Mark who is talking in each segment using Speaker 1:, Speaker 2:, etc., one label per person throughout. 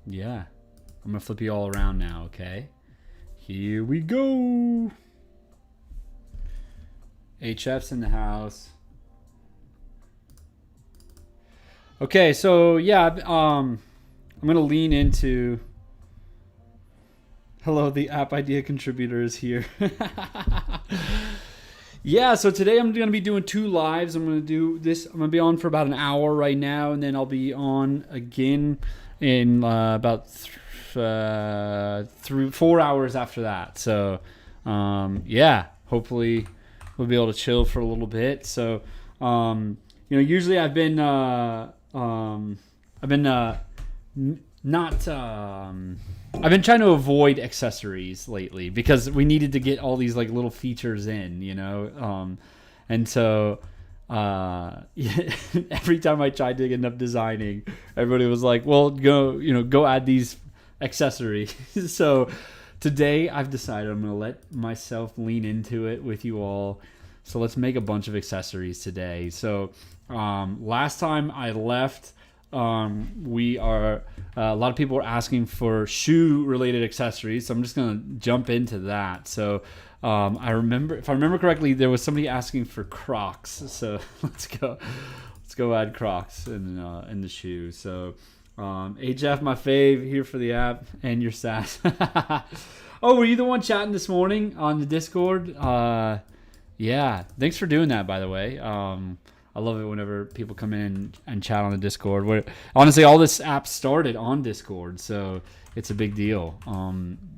Speaker 1: Yeah. I'm going to flip you all around now, okay? Here we go. HF's in the house. Okay, so yeah, I'm going to lean into... Hello, the app idea contributor is here. Yeah, so today I'm going to be doing 2 lives. I'm going to do this. I'm going to be on for about an hour right now, and then I'll be on again in about 4 hours after that. So, yeah, hopefully we'll be able to chill for a little bit. So, usually I've been I've been trying to avoid accessories lately because we needed to get all these like little features in, and so every time I tried to end up designing, everybody was like, "Well, go add these accessories." So today I've decided I'm gonna let myself lean into it with you all. So let's make a bunch of accessories today. So last time I left. We are a lot of people are asking for shoe related accessories, so I'm just gonna jump into that. So if I remember correctly, there was somebody asking for Crocs, so let's go add Crocs in the shoe. So HF, my fave, here for the app and your sass. Oh, were you the one chatting this morning on the Discord? Yeah, thanks for doing that, by the way. I love it whenever people come in and chat on the Discord. Where honestly, all this app started on Discord, so it's a big deal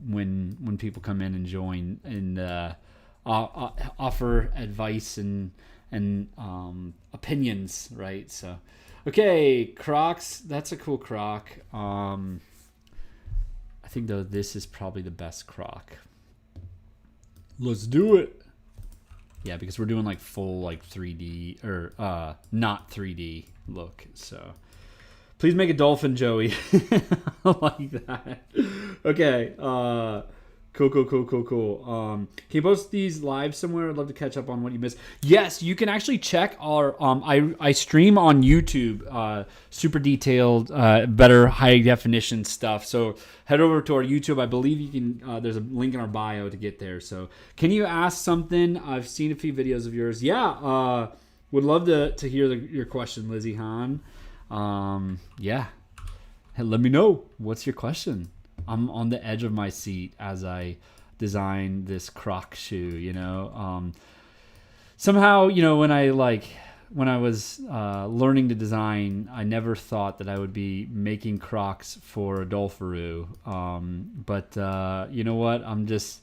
Speaker 1: when people come in and join and offer advice and opinions, right? So, okay, Crocs. That's a cool Croc. I think though this is probably the best Croc. Let's do it. Yeah, because we're doing like full like 3D or not 3D look. So please make a dolphin, Joey. I like that. Okay. Cool. Can you post these live somewhere? I'd love to catch up on what you missed. Yes, you can actually check our I stream on YouTube super detailed, better high definition stuff. So head over to our YouTube. I believe you can there's a link in our bio to get there. So can you ask something? I've seen a few videos of yours. Yeah, would love to hear your question, Lizzie Hahn. Yeah. Hey, let me know. What's your question? I'm on the edge of my seat as I design this Croc shoe, somehow, when I was learning to design, I never thought that I would be making Crocs for Adolfaroo. But you know what? I'm just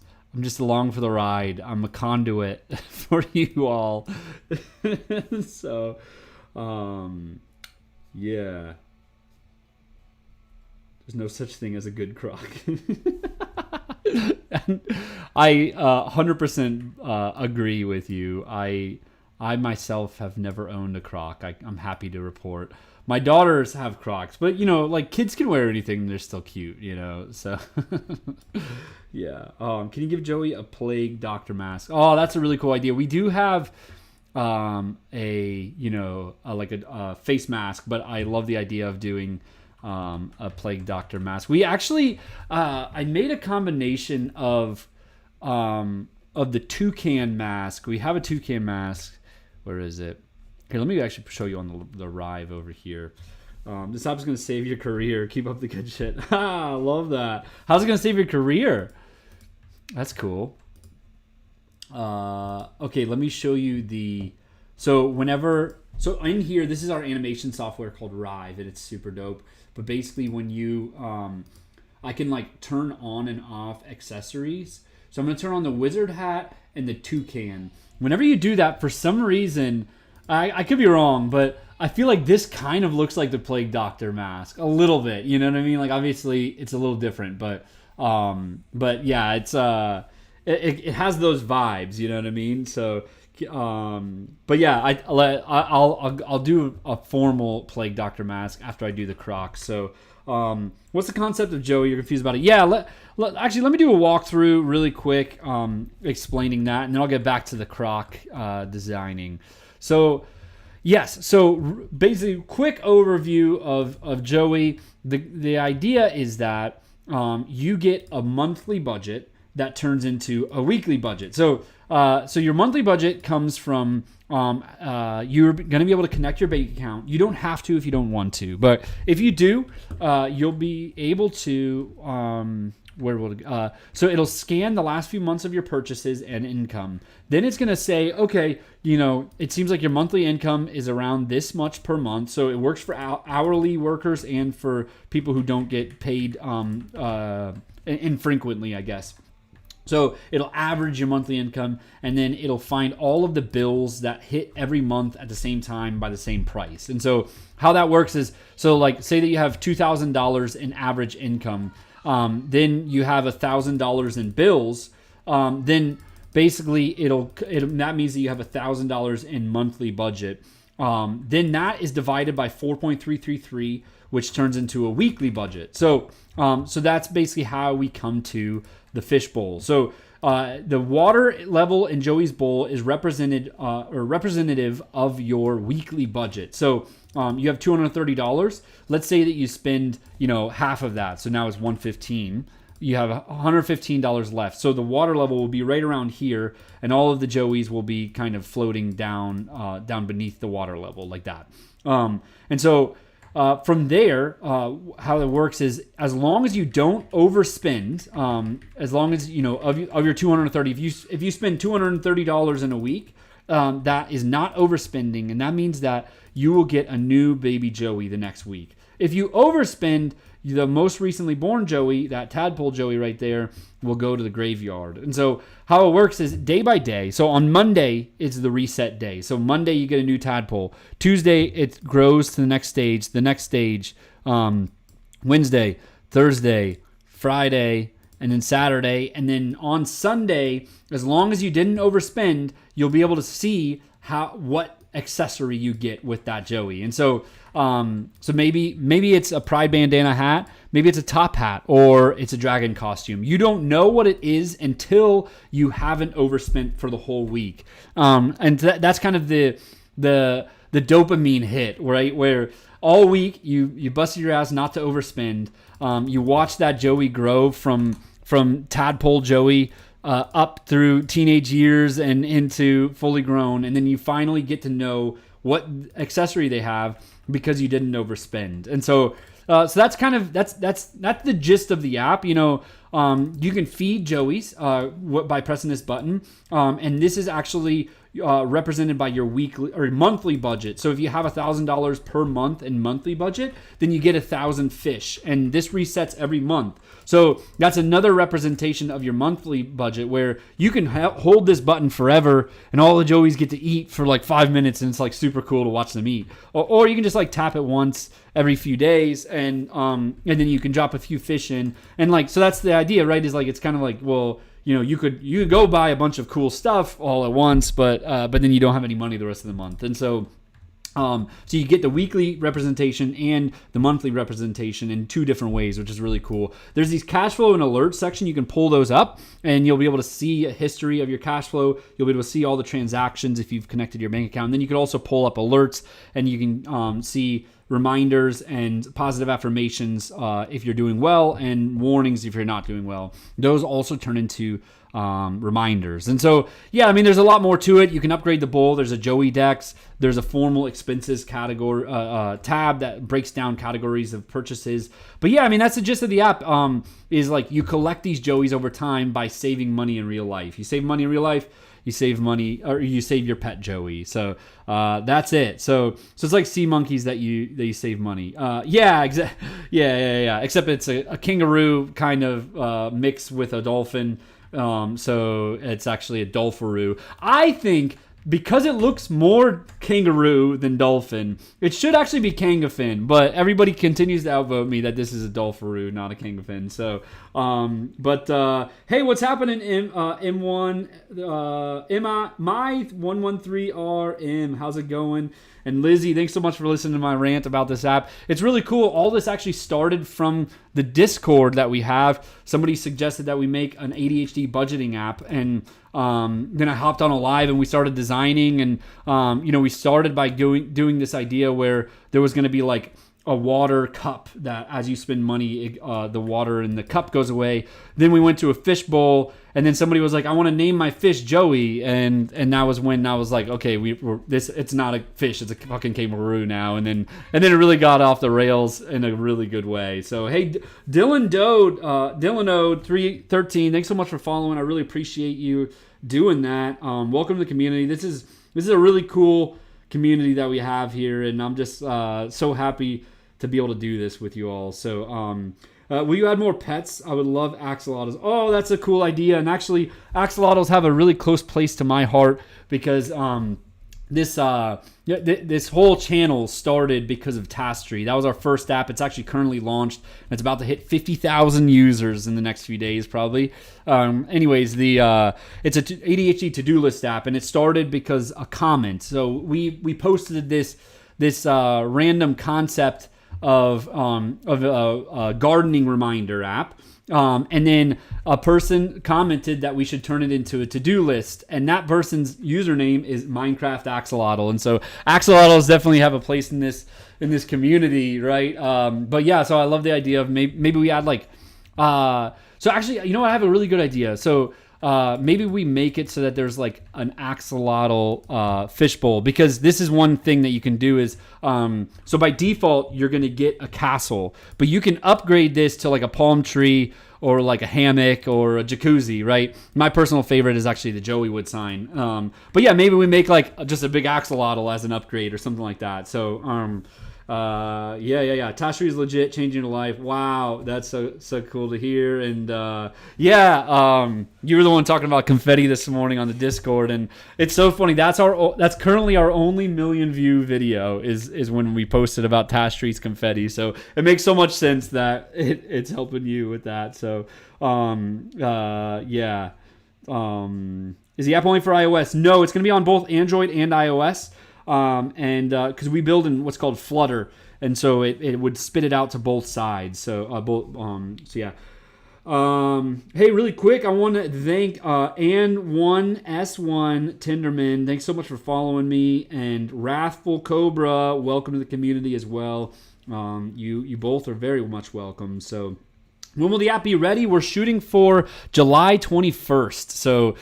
Speaker 1: along for the ride. I'm a conduit for you all. So, yeah. There's no such thing as a good Croc. And I 100% agree with you. I myself have never owned a Croc. I'm happy to report. My daughters have Crocs, but kids can wear anything and they're still cute, so yeah. Can you give Joey a Plague Doctor mask? Oh, that's a really cool idea. We do have a face mask, but I love the idea of doing a Plague Doctor mask. We actually I made a combination of the toucan mask. We have a toucan mask. Where is it? Here, let me actually show you on the Rive over here. This app's gonna save your career. Keep up the good shit. I love that. How's it gonna save your career? That's cool. Okay, let me show you so in here, this is our animation software called Rive, and it's super dope. But basically, when you, I can turn on and off accessories. So I'm gonna turn on the wizard hat and the toucan. Whenever you do that, for some reason, I could be wrong, but I feel like this kind of looks like the Plague Doctor mask a little bit. You know what I mean? Obviously, it's a little different, but yeah, it's it has those vibes. You know what I mean? So. But yeah, I'll do a formal Plague Doctor mask after I do the Crocs. So, what's the concept of Joey? You're confused about it? Yeah, let me do a walkthrough really quick, explaining that, and then I'll get back to the Croc designing. So, Yes. So basically, quick overview of Joey. The idea is that you get a monthly budget that turns into a weekly budget. So your monthly budget comes from you're going to be able to connect your bank account. You don't have to if you don't want to, but if you do, you'll be able to. Where will it, so it'll scan the last few months of your purchases and income. Then it's going to say, okay, it seems like your monthly income is around this much per month. So it works for hourly workers and for people who don't get paid infrequently, I guess. So it'll average your monthly income, and then it'll find all of the bills that hit every month at the same time by the same price. And so how that works is, so like say that you have $2,000 in average income, then you have $1,000 in bills, then basically that means that you have $1,000 in monthly budget. Then that is divided by 4.333, which turns into a weekly budget. So that's basically how we come to the fish bowl. So the water level in Joey's bowl is representative of your weekly budget. So you have $230. Let's say that you spend half of that. So now it's $115. You have $115 left. So the water level will be right around here, and all of the Joeys will be kind of floating down beneath the water level like that. And so from there, how it works is, as long as you don't overspend, as long as of your 230, if you spend $230 in a week, that is not overspending, and that means that you will get a new baby Joey the next week. If you overspend, the most recently born Joey, that tadpole Joey right there, will go to the graveyard. And so how it works is day by day. So on Monday, it's the reset day. So Monday, you get a new tadpole. Tuesday, it grows to the next stage. Wednesday, Thursday, Friday, and then Saturday. And then on Sunday, as long as you didn't overspend, you'll be able to see what accessory you get with that Joey. And so maybe it's a Pride bandana hat, maybe it's a top hat, or it's a dragon costume. You don't know what it is until you haven't overspent for the whole week. And that's kind of the dopamine hit, right? Where all week you busted your ass not to overspend. You watch that Joey grow from tadpole Joey up through teenage years and into fully grown, and then you finally get to know what accessory they have because you didn't overspend. And so that's kind of that's the gist of the app. You can feed Joeys by pressing this button, and this is actually represented by your weekly or monthly budget. So if you have $1,000 per month in monthly budget, then you get 1,000 fish, and this resets every month. So that's another representation of your monthly budget, where you can hold this button forever, and all the Joeys get to eat for like 5 minutes, and it's like super cool to watch them eat. Or you can just like tap it once every few days, and then you can drop a few fish in, and like, so that's the idea, right? Is like, it's kind of like, well, you could go buy a bunch of cool stuff all at once, but then you don't have any money the rest of the month. And so you get the weekly representation and the monthly representation in two different ways, which is really cool. There's these cash flow and alert section. You can pull those up, and you'll be able to see a history of your cash flow. You'll be able to see all the transactions if you've connected your bank account. And then you can also pull up alerts, and you can see reminders and positive affirmations if you're doing well, and warnings if you're not doing well. Those also turn into reminders. And so, yeah, I mean, there's a lot more to it. You can upgrade the bowl. There's a Joey Dex. There's a formal expenses category tab that breaks down categories of purchases. But yeah, I mean, that's the gist of the app. Is like, you collect these Joeys over time by saving money in real life. You save money in real life, you save money, or you save your pet Joey. So that's it. So it's like sea monkeys that you save money. Yeah, except it's a kangaroo kind of mix with a dolphin. So it's actually a dolpharoo. I think because it looks more kangaroo than dolphin, it should actually be kangafin, but everybody continues to outvote me that this is a dolpharoo, not a kangafin. So, hey, what's happening in M1, my 113RM? How's it going? And Lizzie, thanks so much for listening to my rant about this app. It's really cool. All this actually started from the Discord that we have. Somebody suggested that we make an ADHD budgeting app, and Then I hopped on a live and we started designing, and we started by doing this idea where there was going to be like a water cup that as you spend money, the water in the cup goes away. Then we went to a fish bowl, and then somebody was like, I want to name my fish Joey, and that was when I was like, okay, it's not a fish, it's a fucking kangaroo now. And then it really got off the rails in a really good way. So hey, Dylan Ode 313, thanks so much for following. I really appreciate you doing that. Welcome to the community. This is a really cool community that we have here, and I'm just so happy to be able to do this with you all. So will you add more pets? I would love axolotls. Oh, that's a cool idea. And actually, axolotls have a really close place to my heart because this whole channel started because of Tastree. That was our first app. It's actually currently launched, and it's about to hit 50,000 users in the next few days, probably. Anyways, it's a ADHD to-do list app, and it started because a comment. So we posted this random concept of a gardening reminder app. And then a person commented that we should turn it into a to-do list, and that person's username is Minecraft Axolotl. And so axolotls definitely have a place in this community, right? But yeah, so I love the idea of maybe we add like so actually, you know what, I have a really good idea. So maybe we make it so that there's like an axolotl fishbowl, because this is one thing that you can do is so by default you're going to get a castle, but you can upgrade this to like a palm tree or like a hammock or a jacuzzi, right? My personal favorite is actually the Joey wood sign. But yeah, maybe we make like just a big axolotl as an upgrade or something like that. So yeah. Tastree is legit changing your life. Wow, that's so cool to hear. And you were the one talking about confetti this morning on the Discord, and it's so funny. That's currently our only million view video is when we posted about Tastree's confetti. So it makes so much sense that it's helping you with that. So is the app only for iOS? No, it's going to be on both Android and iOS. And because we build in what's called Flutter, and so it would spit it out to both sides. So hey, really quick, I want to thank Ann1S1 Tinderman. Thanks so much for following me, and Wrathful Cobra, welcome to the community as well. You both are very much welcome. So when will the app be ready? We're shooting for July 21st. So,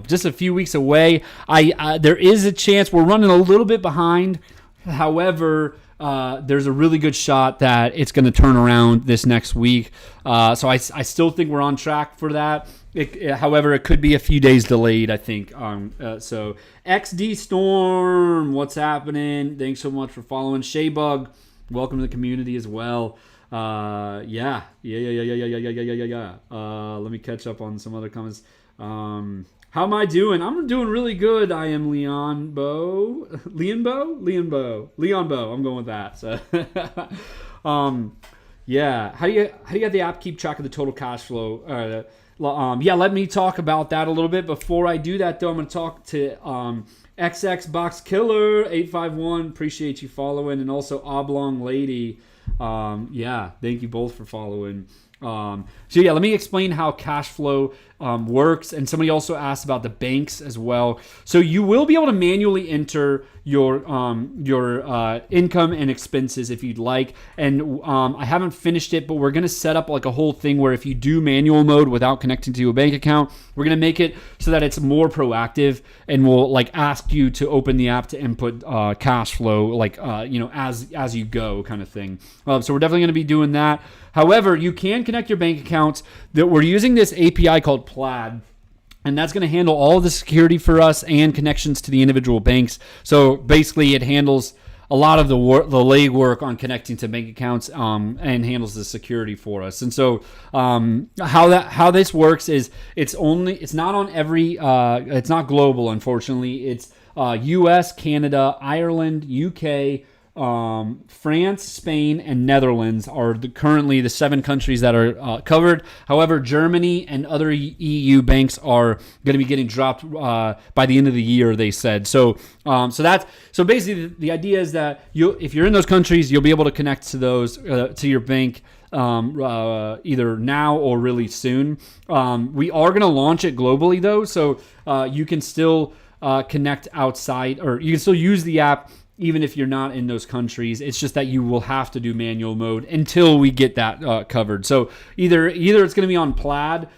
Speaker 1: just a few weeks away. There is a chance we're running a little bit behind. However, there's a really good shot that it's going to turn around this next week. So I still think we're on track for that. However, it could be a few days delayed, I think. So XD Storm, what's happening? Thanks so much for following. Shaybug, welcome to the community as well. Yeah. Let me catch up on some other comments. How am I doing? I'm doing really good. I am Leon Bo. I'm going with that. So, yeah. How do you get the app keep track of the total cash flow? Let me talk about that a little bit. Before I do that, though, I'm going to talk to XX Box Killer 851. Appreciate you following, and also Oblong Lady. Thank you both for following. Let me explain how cash flow works. And somebody also asked about the banks as well. So you will be able to manually enter your income and expenses if you'd like. And I haven't finished it, but we're going to set up like a whole thing where if you do manual mode without connecting to a bank account, we're going to make it so that it's more proactive, and we'll like ask you to open the app to input cash flow, as you go kind of thing. So we're definitely going to be doing that. However, you can connect your bank accounts. That we're using this API called Plaid, and that's going to handle all of the security for us and connections to the individual banks. So basically, it handles a lot of the legwork on connecting to bank accounts, and handles the security for us. And so how this works is it's not on every it's not global, unfortunately. It's U.S., Canada, Ireland, UK. France, Spain, and Netherlands are currently the 7 countries that are covered. However, Germany and other EU banks are going to be getting dropped by the end of the year, they said. So basically the idea is that if you're in those countries, you'll be able to connect to those to your bank either now or really soon. We are going to launch it globally though, so you can still connect outside, or you can still use the app even if you're not in those countries. It's just that you will have to do manual mode until we get that covered. So either it's going to be on Plaid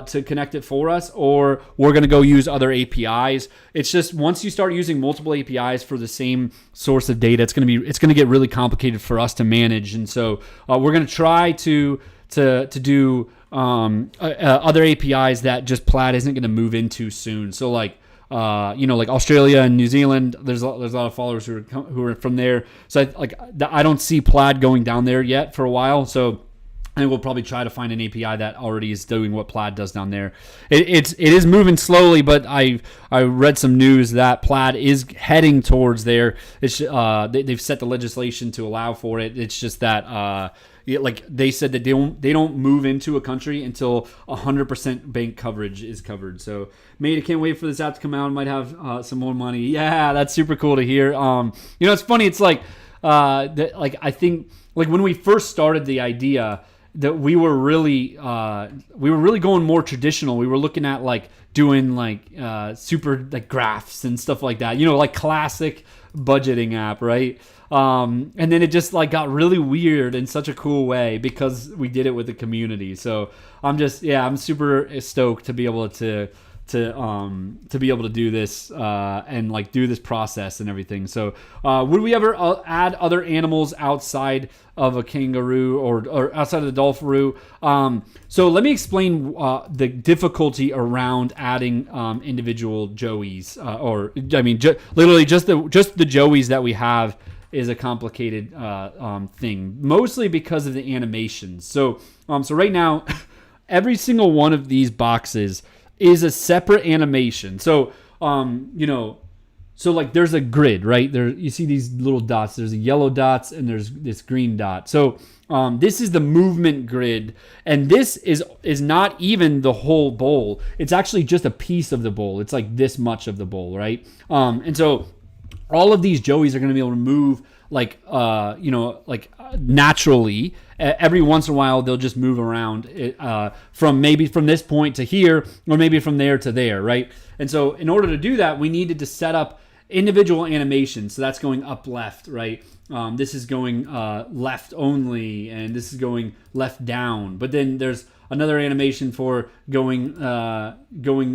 Speaker 1: to connect it for us, or we're going to go use other APIs. It's just once you start using multiple APIs for the same source of data, it's going to get really complicated for us to manage. And so we're going to try to do other APIs that just Plaid isn't going to move into soon. So like like Australia and New Zealand, there's a lot of followers who are from there. So I don't see Plaid going down there yet for a while. So I think we'll probably try to find an API that already is doing what Plaid does down there. It is moving slowly, but I read some news that Plaid is heading towards there. It's they've set the legislation to allow for it. It's just that like they said that they don't move into a country until 100% bank coverage is covered. So I can't wait for this app to come out. Might have some more money. Yeah, that's super cool to hear. It's funny. It's like I think like when we first started the idea, that we were really going more traditional. We were looking at like doing like super like graphs and stuff like that, like classic budgeting app, right? And then it just like got really weird in such a cool way because we did it with the community. So I'm super stoked to be able to be able to do this and like do this process and everything. So would we ever add other animals outside of a kangaroo or outside of the dolphinaroo? So let me explain the difficulty around adding individual joeys, literally just the joeys that we have is a complicated thing, mostly because of the animations. So right now, every single one of these boxes is a separate animation. So, so like there's a grid, right? There you see these little dots. There's yellow dots and there's this green dot. So this is the movement grid, and this is not even the whole bowl. It's actually just a piece of the bowl. It's like this much of the bowl, right? And so all of these joeys are going to be able to move like naturally. Every once in a while, they'll just move around from this point to here, or maybe from there to there, right? And so in order to do that, we needed to set up individual animations. So that's going up left, right? This is going left only, and this is going left down. But then there's another animation for going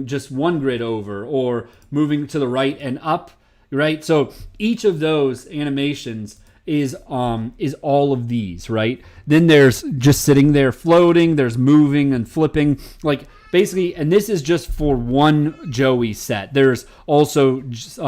Speaker 1: just one grid over, or moving to the right and up, right? So each of those animations is all of these, right? Then there's just sitting there floating, there's moving and flipping, like basically, and this is just for one joey set. There's also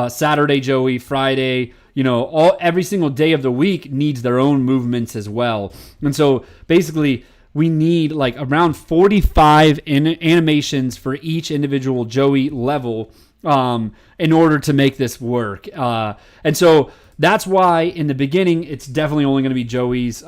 Speaker 1: Saturday joey, Friday, every single day of the week needs their own movements as well. And so basically we need like around 45 animations for each individual joey level in order to make this work. And so that's why in the beginning, it's definitely only going to be joeys.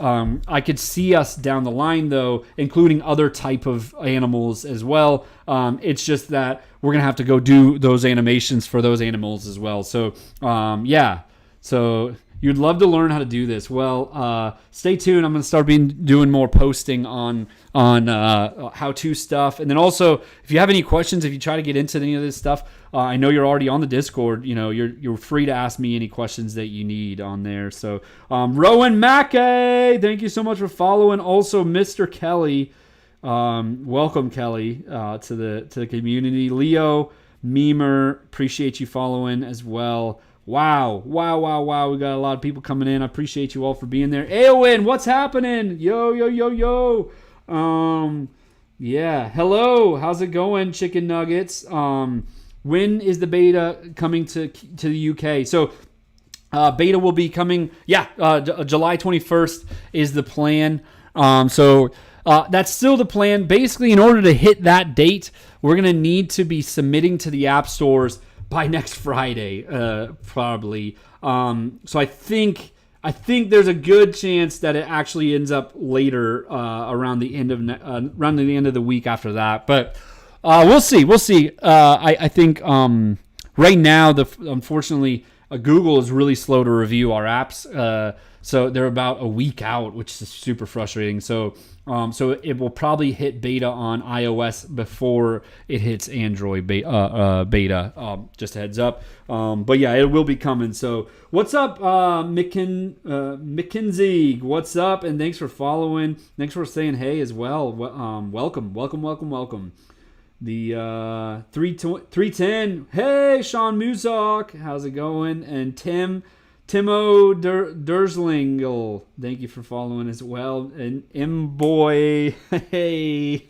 Speaker 1: I could see us down the line, though, including other type of animals as well. It's just that we're going to have to go do those animations for those animals as well. So, yeah. So you'd love to learn how to do this. Well, stay tuned. I'm going to start doing more posting on how-to stuff. And then also, if you have any questions, if you try to get into any of this stuff, I know you're already on the Discord. You're free to ask me any questions that you need on there. So, Rowan Mackey, thank you so much for following. Also, Mr. Kelly, welcome Kelly to the community. Leo Memer, appreciate you following as well. Wow. We got a lot of people coming in. I appreciate you all for being there. Aowen, what's happening? Yo. Yeah. Hello. How's it going, Chicken Nuggets? When is the beta coming to the UK? So beta will be coming. July 21st is the plan. So that's still the plan. Basically, in order to hit that date, we're going to need to be submitting to the app stores by next Friday, probably. So I think there's a good chance that it actually ends up later, around the end of the week after that. But we'll see. I think right now, unfortunately, Google is really slow to review our apps. So they're about a week out, which is super frustrating. So so it will probably hit beta on iOS before it hits Android beta. Just a heads up. But yeah, it will be coming. So what's up, McKinsey? What's up? And thanks for following. Thanks for saying hey as well. Welcome. The 310. Hey, Sean Muzak. How's it going? And Timo Derslingle, thank you for following as well. And M-Boy, hey.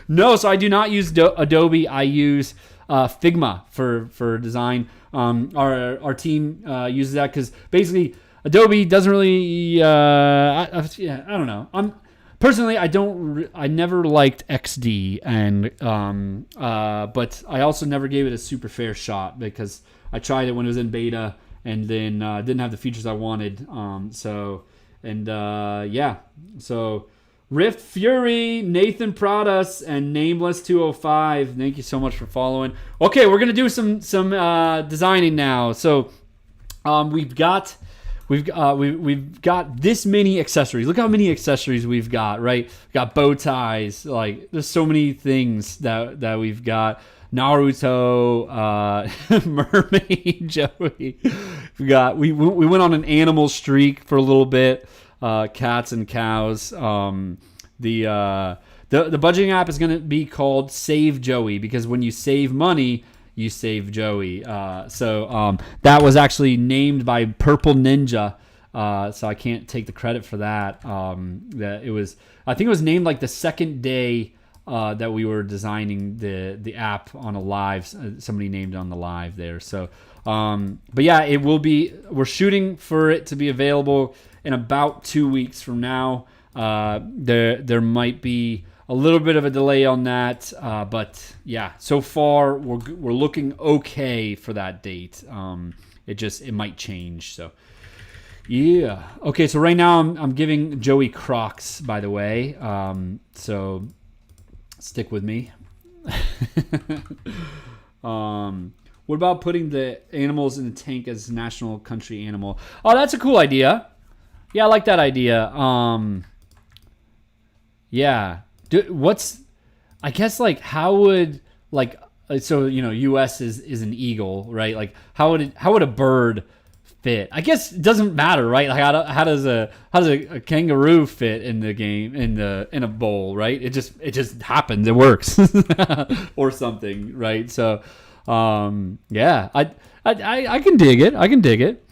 Speaker 1: No, so I do not use Adobe. I use Figma for design. Our team uses that because basically Adobe doesn't really, I don't know. Personally, I never liked XD, and but I also never gave it a super fair shot because I tried it when it was in beta, and then didn't have the features I wanted. So Rift Fury, Nathan Pradas, and Nameless 205. Thank you so much for following. Okay, we're gonna do some designing now. So we've got this many accessories. Look how many accessories we've got, right? We've got bow ties. Like, there's so many things that we've got. Naruto, Mermaid Joey. We went on an animal streak for a little bit. Cats and cows. The budgeting app is going to be called Save Joey, because when you save money, you save Joey. So that was actually named by Purple Ninja. So I can't take the credit for that. I think it was named like the second day that we were designing the app on a live. Somebody named it on the live there. So, but yeah, it will be. We're shooting for it to be available in about 2 weeks from now. There might be a little bit of a delay on that, but yeah, so far we're looking okay for that date. It might change. So yeah, okay. So right now I'm giving Joey Crocs, by the way. So stick with me. What about putting the animals in the tank as national country animal? Oh, that's a cool idea. Yeah, I like that idea. Yeah. I guess, like, how would, like, so, U.S. is an eagle, right? Like, how would a bird fit? I guess it doesn't matter, right? Like, how does a kangaroo fit in the game, in a bowl, right? It just happens. It works. Or something, right? So, yeah, I can dig it. I can dig it.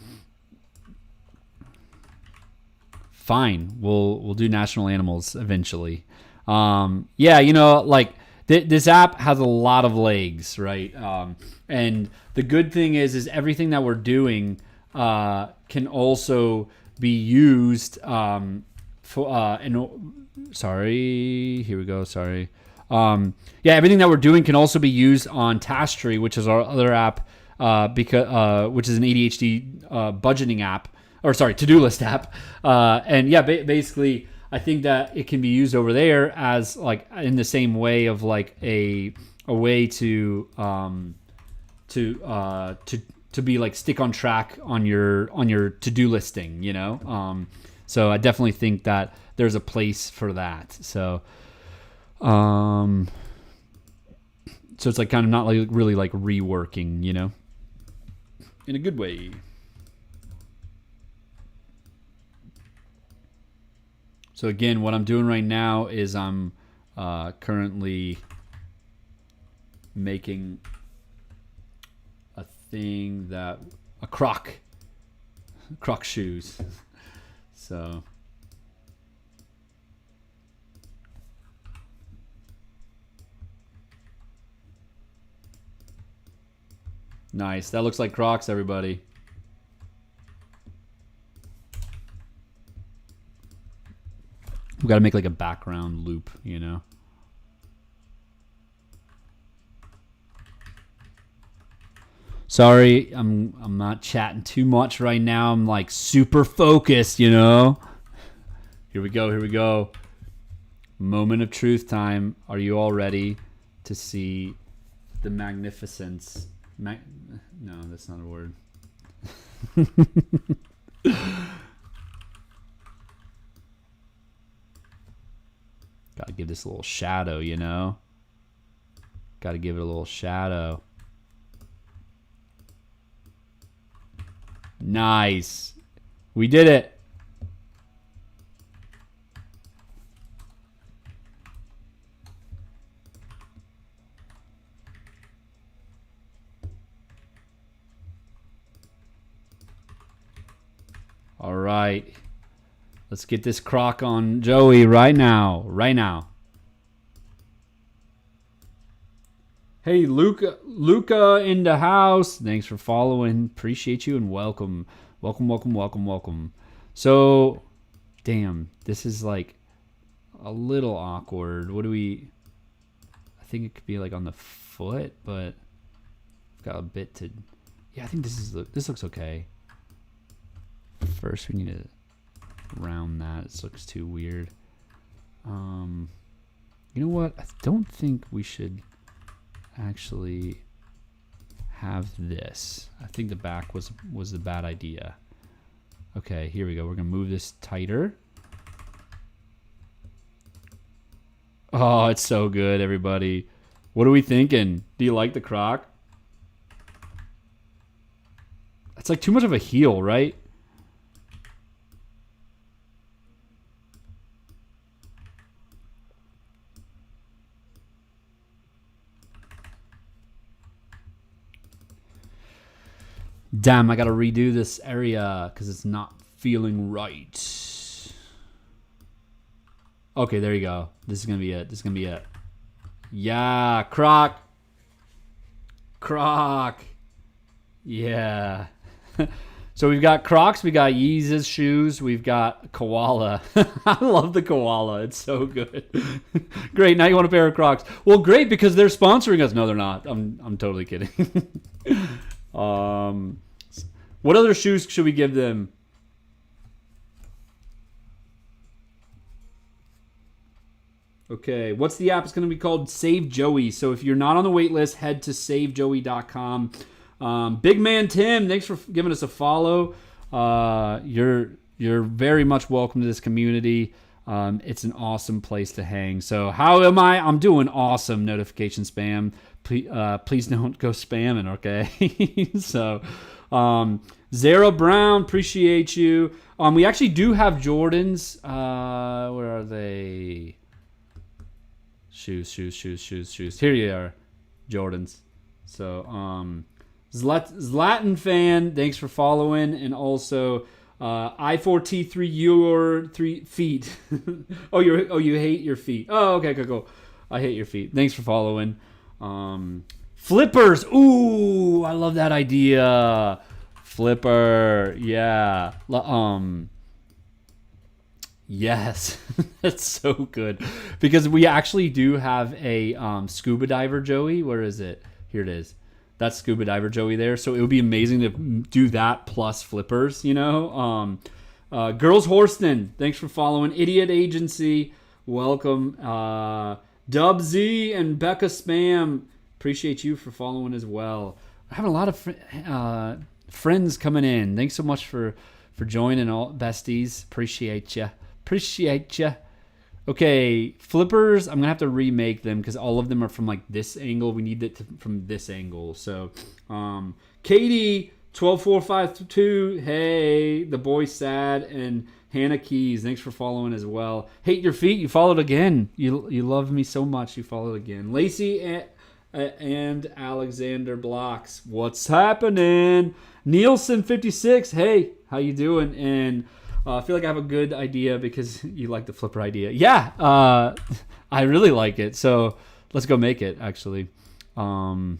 Speaker 1: Fine, we'll do national animals eventually. Yeah, like this app has a lot of legs, right? And the good thing is everything that we're doing can also be used sorry, here we go. Sorry. Yeah, everything that we're doing can also be used on Task Tree, which is our other app, which is an ADHD budgeting app. Or sorry, to-do list app. And yeah, basically, I think that it can be used over there as, like, in the same way of, like, a way to be, like, stick on track on your to-do listing, So I definitely think that there's a place for that. So so it's, like, kind of not, like, really, like, reworking, in a good way. So again, what I'm doing right now is I'm currently making a thing a croc shoes. So nice. That looks like Crocs, everybody. We got to make, like, a background loop, Sorry, I'm not chatting too much right now. I'm, like, super focused, Here we go. Moment of truth time. Are you all ready to see the magnificence? No, that's not a word. Gotta give this a little shadow, you know? Gotta give it a little shadow. Nice. We did it. All right. Let's get this croc on Joey right now. Right now. Hey, Luca in the house. Thanks for following. Appreciate you and welcome. Welcome. So, damn, this is like a little awkward. What do we... I think it could be like on the foot, but I've got a bit to... Yeah, I think this looks okay. First, we need to round that. This looks too weird. You know what? I don't think we should actually have this. I think the back was the bad idea. Okay, here we go. We're gonna move this tighter. Oh, it's so good, everybody. What are we thinking? Do you like the croc? It's like too much of a heel, right? Damn, I gotta redo this area because it's not feeling right. Okay, there you go. This is gonna be it. Yeah, croc. Yeah. So we've got Crocs, we got Yeezus shoes, we've got koala. I love the koala. It's so good. Great. Now you want a pair of Crocs? Well, great, because they're sponsoring us. No, they're not. I'm totally kidding. What other shoes should we give them? Okay, what's the app? It's going to be called Save Joey. So if you're not on the wait list, head to savejoey.com. Big Man Tim, thanks for giving us a follow. You're very much welcome to this community. It's an awesome place to hang. So how am I? I'm doing awesome. Notification spam. Please don't go spamming, okay? So, Zara Brown, appreciate you. We actually do have Jordans. Where are they? Shoes. Here you are, Jordans. So, Zlatan fan, thanks for following, and also I4T3 your 3 feet. you hate your feet. Oh, okay, cool. I hate your feet. Thanks for following. Flippers. Ooh, I love that idea. Flipper. Yeah. Yes. That's so good. Because we actually do have a scuba diver Joey. Where is it? Here it is. That's scuba diver Joey there. So it would be amazing to do that plus flippers, you know. Girls Horston, thanks for following. Idiot Agency, welcome. Dub Z and Becca Spam, appreciate you for following as well. We're having a lot of friends coming in. Thanks so much for joining, all besties. Appreciate you. Okay, flippers, I'm going to have to remake them because all of them are from like this angle. We need it from this angle. So, Katie, 12452, hey, the boy sad, and Hannah Keys, thanks for following as well. Hate your feet, you followed again. You love me so much, you followed again. Lacey and Alexander Blocks, what's happening? Nielsen 56, hey, how you doing? And I feel like I have a good idea because you like the flipper idea. Yeah, I really like it. So let's go make it, actually. Here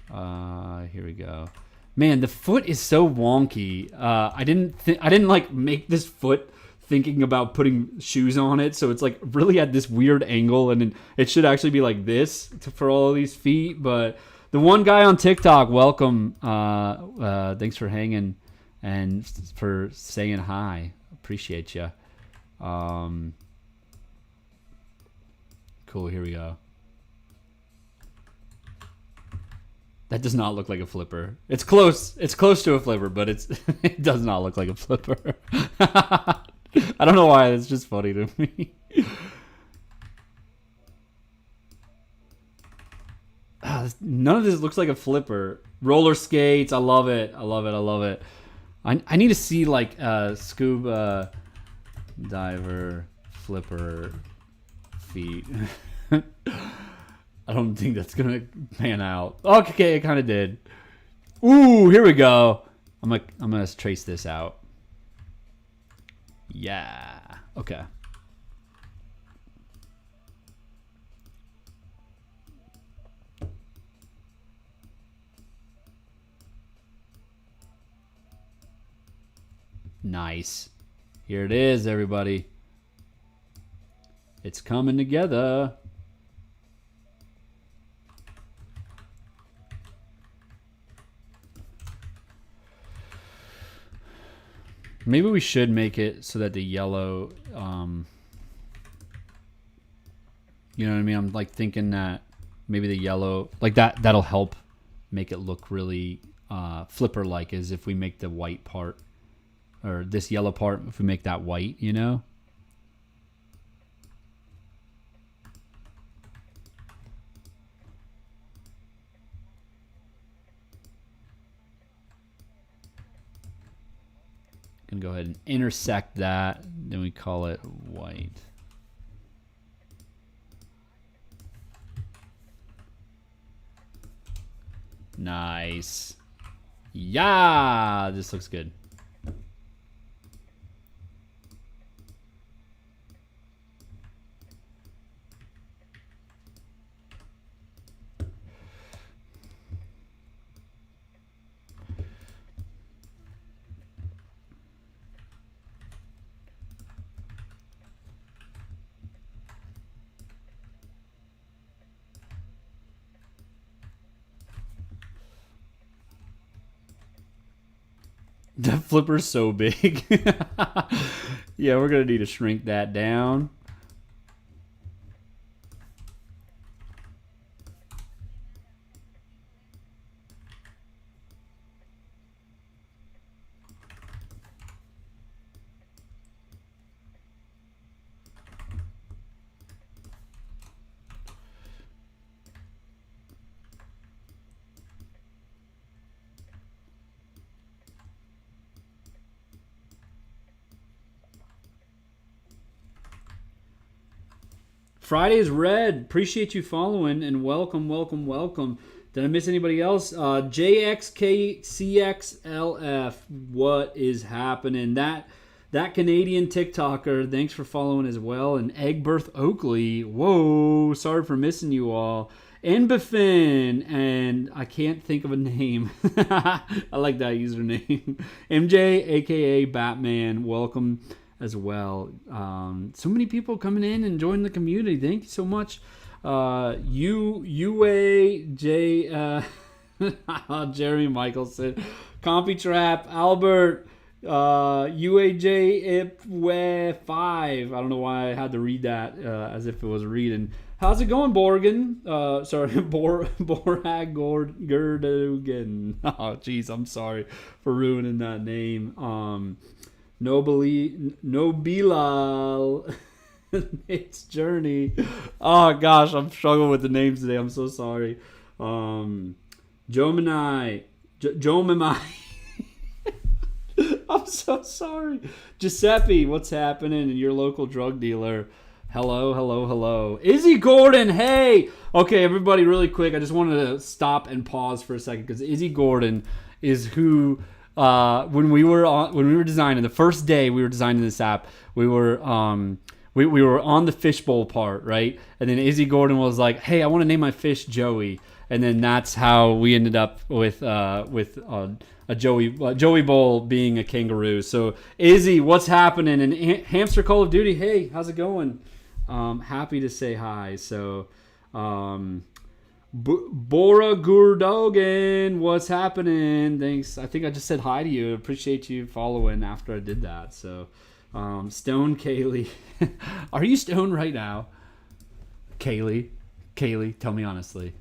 Speaker 1: we go. Man, the foot is so wonky. I didn't like make this foot thinking about putting shoes on it. So it's like really at this weird angle, and it should actually be like this for all of these feet. But the one guy on TikTok, welcome. Thanks for hanging. And for saying hi. Appreciate you. Cool, here we go. That does not look like a flipper. It's close. It's close to a flipper, but it does not look like a flipper. I don't know why. It's just funny to me. none of this looks like a flipper. Roller skates. I love it. I love it. I love it. I need to see like scuba diver flipper feet. I don't think that's gonna pan out. Okay, it kind of did. Ooh, here we go. I'm gonna trace this out. Yeah. Okay. Nice. Here it is, everybody. It's coming together. Maybe we should make it so that the yellow, you know what I mean? I'm like thinking that maybe the yellow, like that'll help make it look really flipper-like, as if we make the white part, or this yellow part, if we make that white, you know? Gonna go ahead and intersect that, then we call it white. Nice. Yeah, this looks good. That flipper's so big. Yeah, we're gonna need to shrink that down. Friday is red. Appreciate you following, and welcome, welcome, welcome. Did I miss anybody else? JXKCXLF. What is happening? That Canadian TikToker. Thanks for following as well. And Egbert Oakley. Whoa. Sorry for missing you all. And Biffin. And I can't think of a name. I like that username. MJ, aka Batman. Welcome as well. So many people coming in and joining the community. Thank you so much. UAJ, Jeremy Michelson, Compy Trap, Albert, UAJ Ipwe5. I don't know why I had to read that as if it was reading. How's it going, Borgen? Sorry, Borag Gerdogan. Oh, jeez, I'm sorry for ruining that name. Nobilal. It's Journey. Oh gosh, I'm struggling with the names today. I'm so sorry. Jomini. Jomini. I'm so sorry. Giuseppe, what's happening? And your local drug dealer. Hello, hello, hello. Izzy Gordon, hey. Okay, everybody, really quick. I just wanted to stop and pause for a second because Izzy Gordon is who. When we were designing, the first day we were designing this app, we were we were on the fishbowl part, right? And then Izzy Gordon was like, "Hey, I want to name my fish Joey," and then that's how we ended up with a Joey Bowl being a kangaroo. So Izzy, what's happening? And Hamster Call of Duty, hey, how's it going? Happy to say hi. So. Bora Gurdogan, what's happening? Thanks. I think I just said hi to you. Appreciate you following after I did that. So, Stone Kaylee. Are you stoned right now? Kaylee, tell me honestly.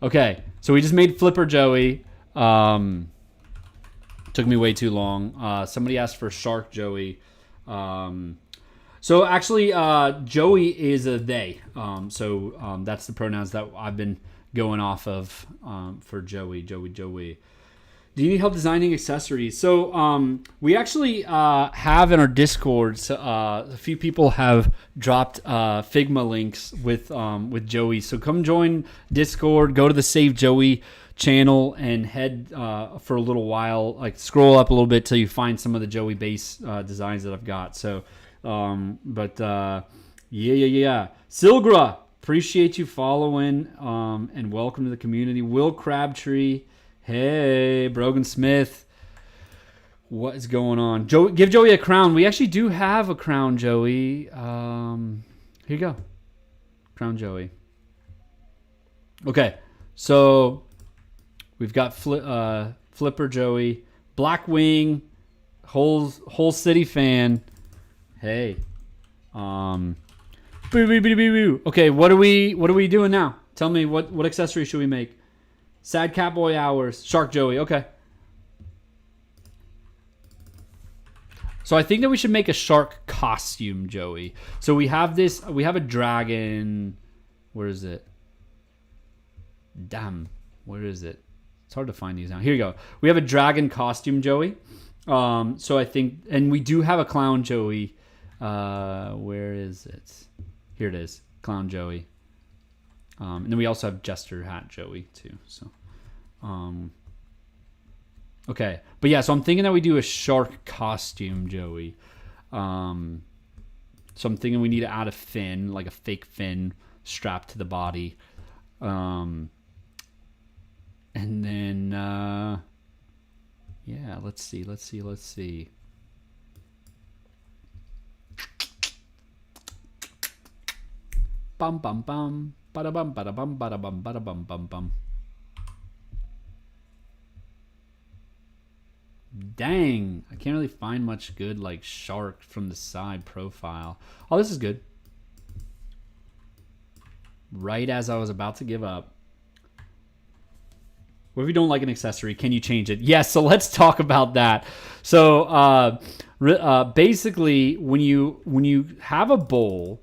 Speaker 1: Okay, so we just made Flipper Joey. Took me way too long. Somebody asked for Shark Joey. So actually, Joey is a they. So that's the pronouns that I've been going off of for Joey. Do you need help designing accessories? So we actually have in our Discord, a few people have dropped Figma links with Joey. So come join Discord, go to the Save Joey channel and head for a little while. Like scroll up a little bit till you find some of the Joey base designs that I've got. So, yeah. Silgra, appreciate you following and welcome to the community. Will Crabtree. Hey, Brogan Smith. What is going on? Give Joey a crown. We actually do have a crown, Joey. Here you go. Crown Joey. Okay, so we've got Flipper Joey, Blackwing, whole city fan. Hey. Boo, boo, boo, boo, boo. Okay, what are we doing now? Tell me what accessory should we make? Sad Catboy Hours. Shark Joey. Okay. So I think that we should make a shark costume, Joey. So we have this. We have a dragon. Where is it? Damn. Where is it? It's hard to find these now. Here you go. We have a dragon costume, Joey. So I think, and we do have a clown, Joey. Where is it? Here it is. Clown Joey. And then we also have Jester Hat Joey too. So, okay, but yeah. So I'm thinking that we do a shark costume, Joey. So I'm thinking we need to add a fin, like a fake fin, strapped to the body. And then, yeah. Let's see. Bum bum bum. Bada bum bada bum bada bum bada bum bum bum. Dang, I can't really find much good like shark from the side profile. Oh, this is good. Right as I was about to give up. What if you don't like an accessory? Can you change it? Yes, so let's talk about that. So basically, when you have a bowl,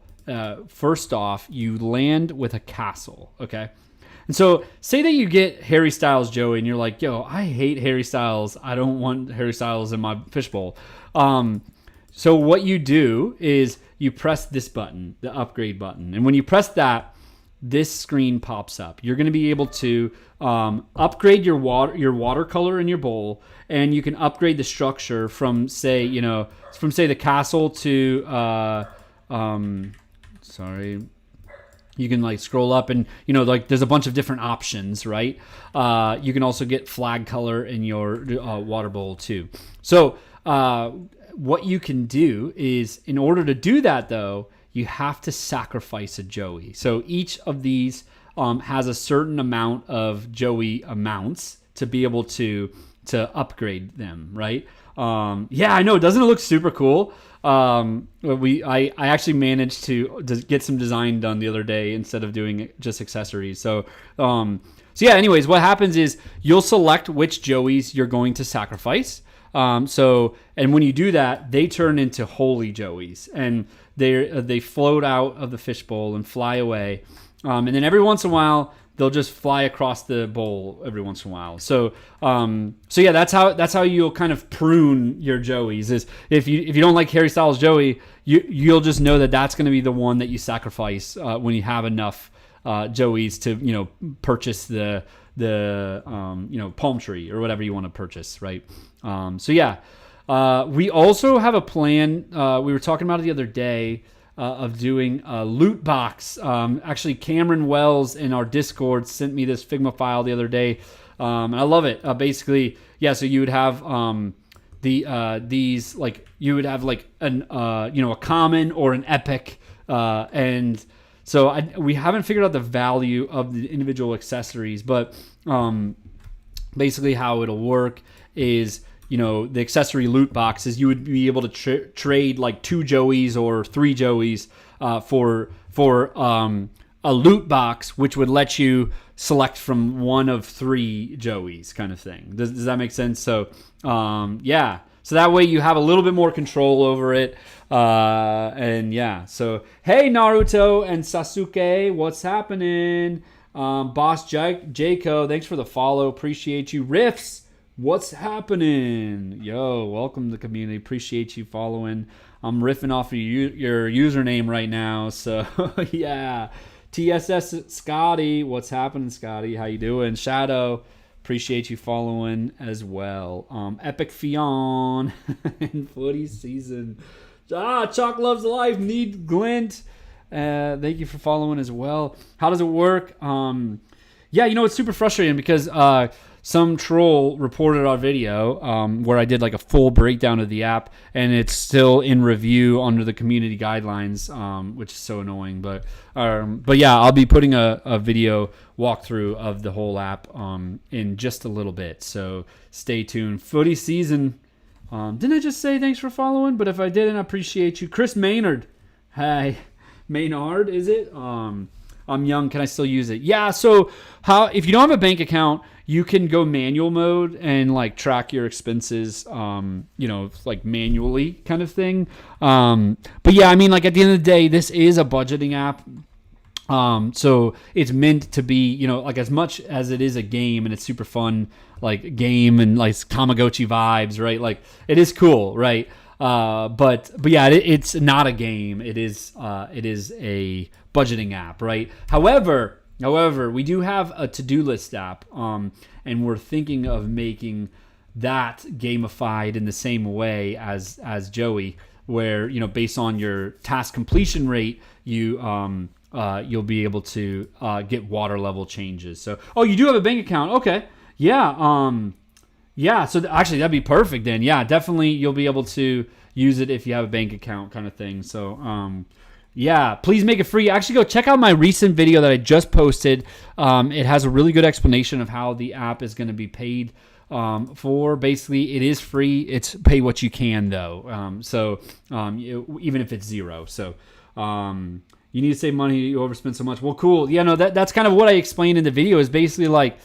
Speaker 1: first off, you land with a castle, okay? And so say that you get Harry Styles Joey and you're like, yo, I hate Harry Styles. I don't want Harry Styles in my fishbowl. So what you do is you press this button, the upgrade button. And when you press that, this screen pops up. You're going to be able to upgrade your watercolor in your bowl, and you can upgrade the structure from say the castle to you can like scroll up and like there's a bunch of different options, right? You can also get flag color in your water bowl too. So what you can do is, in order to do that though, you have to sacrifice a Joey. So each of these has a certain amount of Joey amounts to be able to upgrade them, right? Yeah, I know. Doesn't it look super cool? I actually managed to get some design done the other day instead of doing just accessories. So yeah, anyways, what happens is you'll select which Joeys you're going to sacrifice. And when you do that, they turn into holy Joeys, and they float out of the fishbowl and fly away. And then every once in a while, they'll just fly across the bowl every once in a while. So yeah, that's how you'll kind of prune your Joeys. Is if you don't like Harry Styles Joey, you'll just know that that's going to be the one that you sacrifice when you have enough Joeys to purchase the palm tree or whatever you want to purchase, right? So yeah, we also have a plan. We were talking about it the other day. Of doing a loot box. Actually, Cameron Wells in our Discord sent me this Figma file the other day, and I love it. Basically, yeah. So you would have these like you would have like an a common or an epic, and so we haven't figured out the value of the individual accessories, but basically how it'll work is, the accessory loot boxes, you would be able to trade like 2 Joeys or 3 Joeys for a loot box, which would let you select from one of 3 Joeys, kind of thing. Does that make sense? So yeah, so that way you have a little bit more control over it. And yeah, so hey Naruto and Sasuke, what's happening? Boss Jayco, thanks for the follow. Appreciate you. Riffs, what's happening? Yo, welcome to the community. Appreciate you following. I'm riffing off of your username right now. So, yeah. TSS Scotty, what's happening, Scotty? How you doing? Shadow, appreciate you following as well. Epic Fion in footy season. Chalk loves life. Need Glint. Thank you for following as well. How does it work? Yeah, it's super frustrating because some troll reported our video where I did like a full breakdown of the app, and it's still in review under the community guidelines, which is so annoying. But yeah, I'll be putting a video walkthrough of the whole app in just a little bit. So stay tuned. Footy season. Didn't I just say thanks for following? But if I didn't, I appreciate you. Chris Maynard. Hey, Maynard, is it? I'm young. Can I still use it? Yeah. So if you don't have a bank account, you can go manual mode and like track your expenses, like manually kind of thing. But yeah, I mean, like at the end of the day, this is a budgeting app. So it's meant to be, like as much as it is a game and it's super fun, like game and like Tamagotchi vibes, right? Like it is cool, right? But yeah, it's not a game. It is a budgeting app, right? However, we do have a to-do list app, and we're thinking of making that gamified in the same way as Joey, where based on your task completion rate, you'll be able to get water level changes. So, you do have a bank account, okay? Yeah, yeah. So actually, that'd be perfect then. Yeah, definitely, you'll be able to use it if you have a bank account, kind of thing. So, yeah, please make it free. Actually, go check out my recent video that I just posted. It has a really good explanation of how the app is going to be paid for. Basically, it is free. It's pay what you can, though. Even if it's zero. So you need to save money. You overspend so much. Well, cool. Yeah, no, that's kind of what I explained in the video is basically like,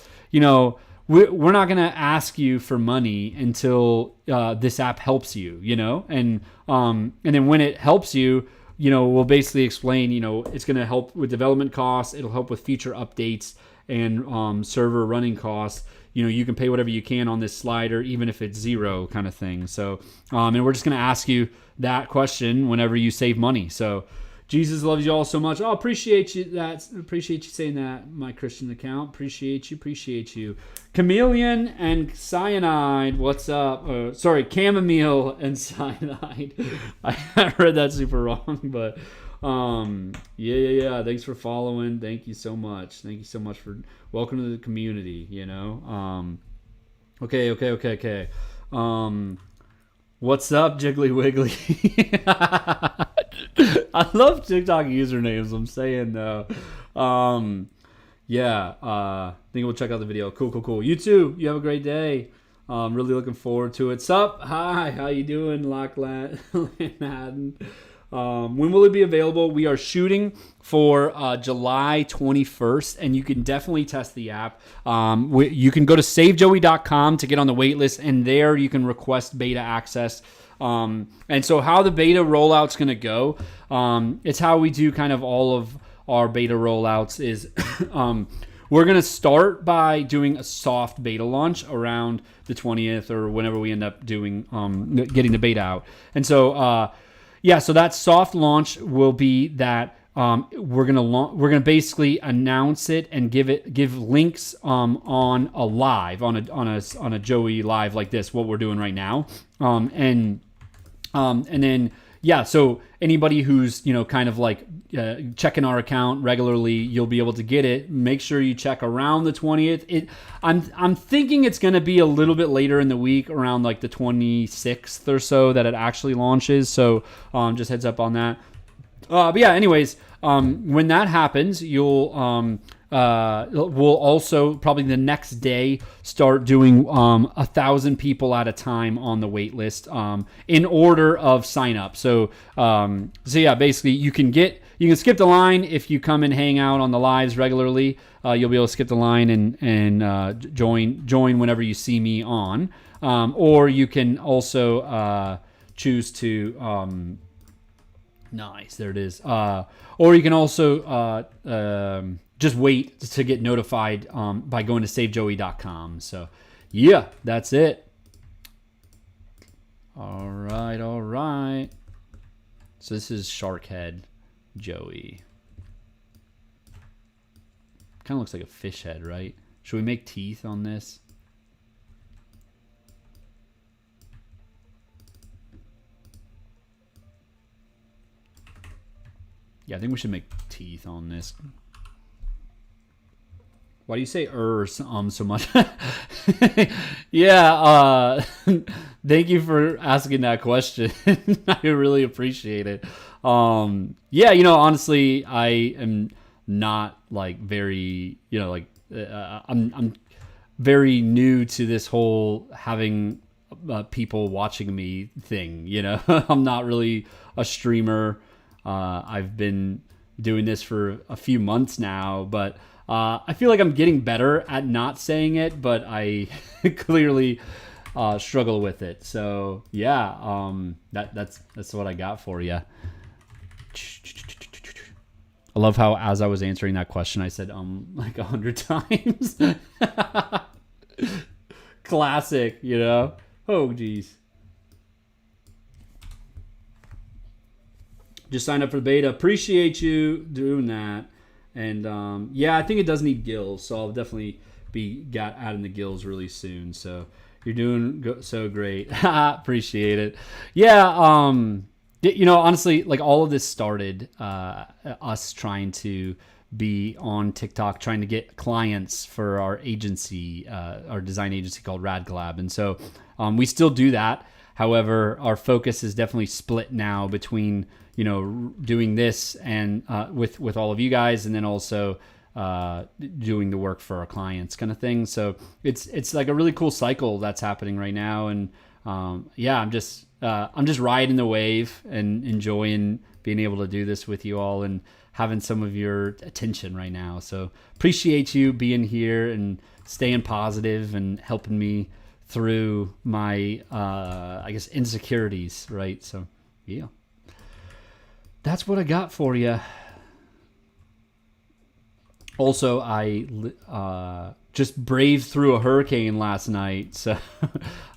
Speaker 1: we're not going to ask you for money until this app helps you, and then when it helps you, we'll basically explain, it's going to help with development costs. It'll help with feature updates and server running costs. You can pay whatever you can on this slider, even if it's zero kind of thing. So, and we're just going to ask you that question whenever you save money. So, Jesus loves you all so much. Oh, appreciate you appreciate you saying that, my Christian account. Appreciate you. Chameleon and Cyanide, what's up? Chamomile and Cyanide. I read that super wrong, but yeah. Thanks for following. Thank you so much. For welcome to the community, Okay. What's up, Jiggly Wiggly? I love TikTok usernames. I'm saying though. Yeah. I think we'll check out the video. Cool. You too. You have a great day. Really looking forward to it. Sup? Hi. How you doing, Lockland? When will it be available? We are shooting for July 21st, and you can definitely test the app. You can go to savejoey.com to get on the wait list, and there you can request beta access. And so how the beta rollout's going to go, it's how we do kind of all of our beta rollouts is we're going to start by doing a soft beta launch around the 20th or whenever we end up doing getting the beta out. And so so that soft launch will be that we're gonna basically announce it and give links on a live on a Joey live like this, what we're doing right now, and then so anybody who's kind of like checking our account regularly, you'll be able to get it. Make sure you check around the 20th. I'm thinking it's going to be a little bit later in the week, around like the 26th or so, that it actually launches. So just heads up on that. But yeah, anyways, when that happens, we'll also probably the next day start doing 1,000 people at a time on the wait list in order of sign up. So yeah, basically you can skip the line if you come and hang out on the lives regularly. You'll be able to skip the line and join whenever you see me on, or you can also choose to Nice. There it is. Or you can also just wait to get notified by going to savejoey.com. So, yeah, that's it. All right, all right. So this is Sharkhead Joey. Kind of looks like a fish head, right? Should we make teeth on this? Yeah, I think we should make teeth on this. Why do you say so much? Yeah, thank you for asking that question. I really appreciate it. Yeah, honestly, I am not like very, I'm very new to this whole having people watching me thing. I'm not really a streamer. I've been doing this for a few months now, but I feel like I'm getting better at not saying it, but I clearly struggle with it. So yeah, that's what I got for you. I love how as I was answering that question, I said like 100 times. Classic, Oh geez. Just signed up for the beta. Appreciate you doing that. And yeah, I think it does need gills, so I'll definitely be adding the gills really soon. So you're doing so great. Appreciate it. Yeah, honestly, like all of this started us trying to be on TikTok, trying to get clients for our agency, our design agency called RadGlab. And so we still do that. However, our focus is definitely split now between doing this and with all of you guys, and then also doing the work for our clients, kind of thing. So it's like a really cool cycle that's happening right now, and yeah, I'm just riding the wave and enjoying being able to do this with you all and having some of your attention right now. So appreciate you being here and staying positive and helping me through my I guess insecurities, right? So yeah. That's what I got for you. Also, I just braved through a hurricane last night. So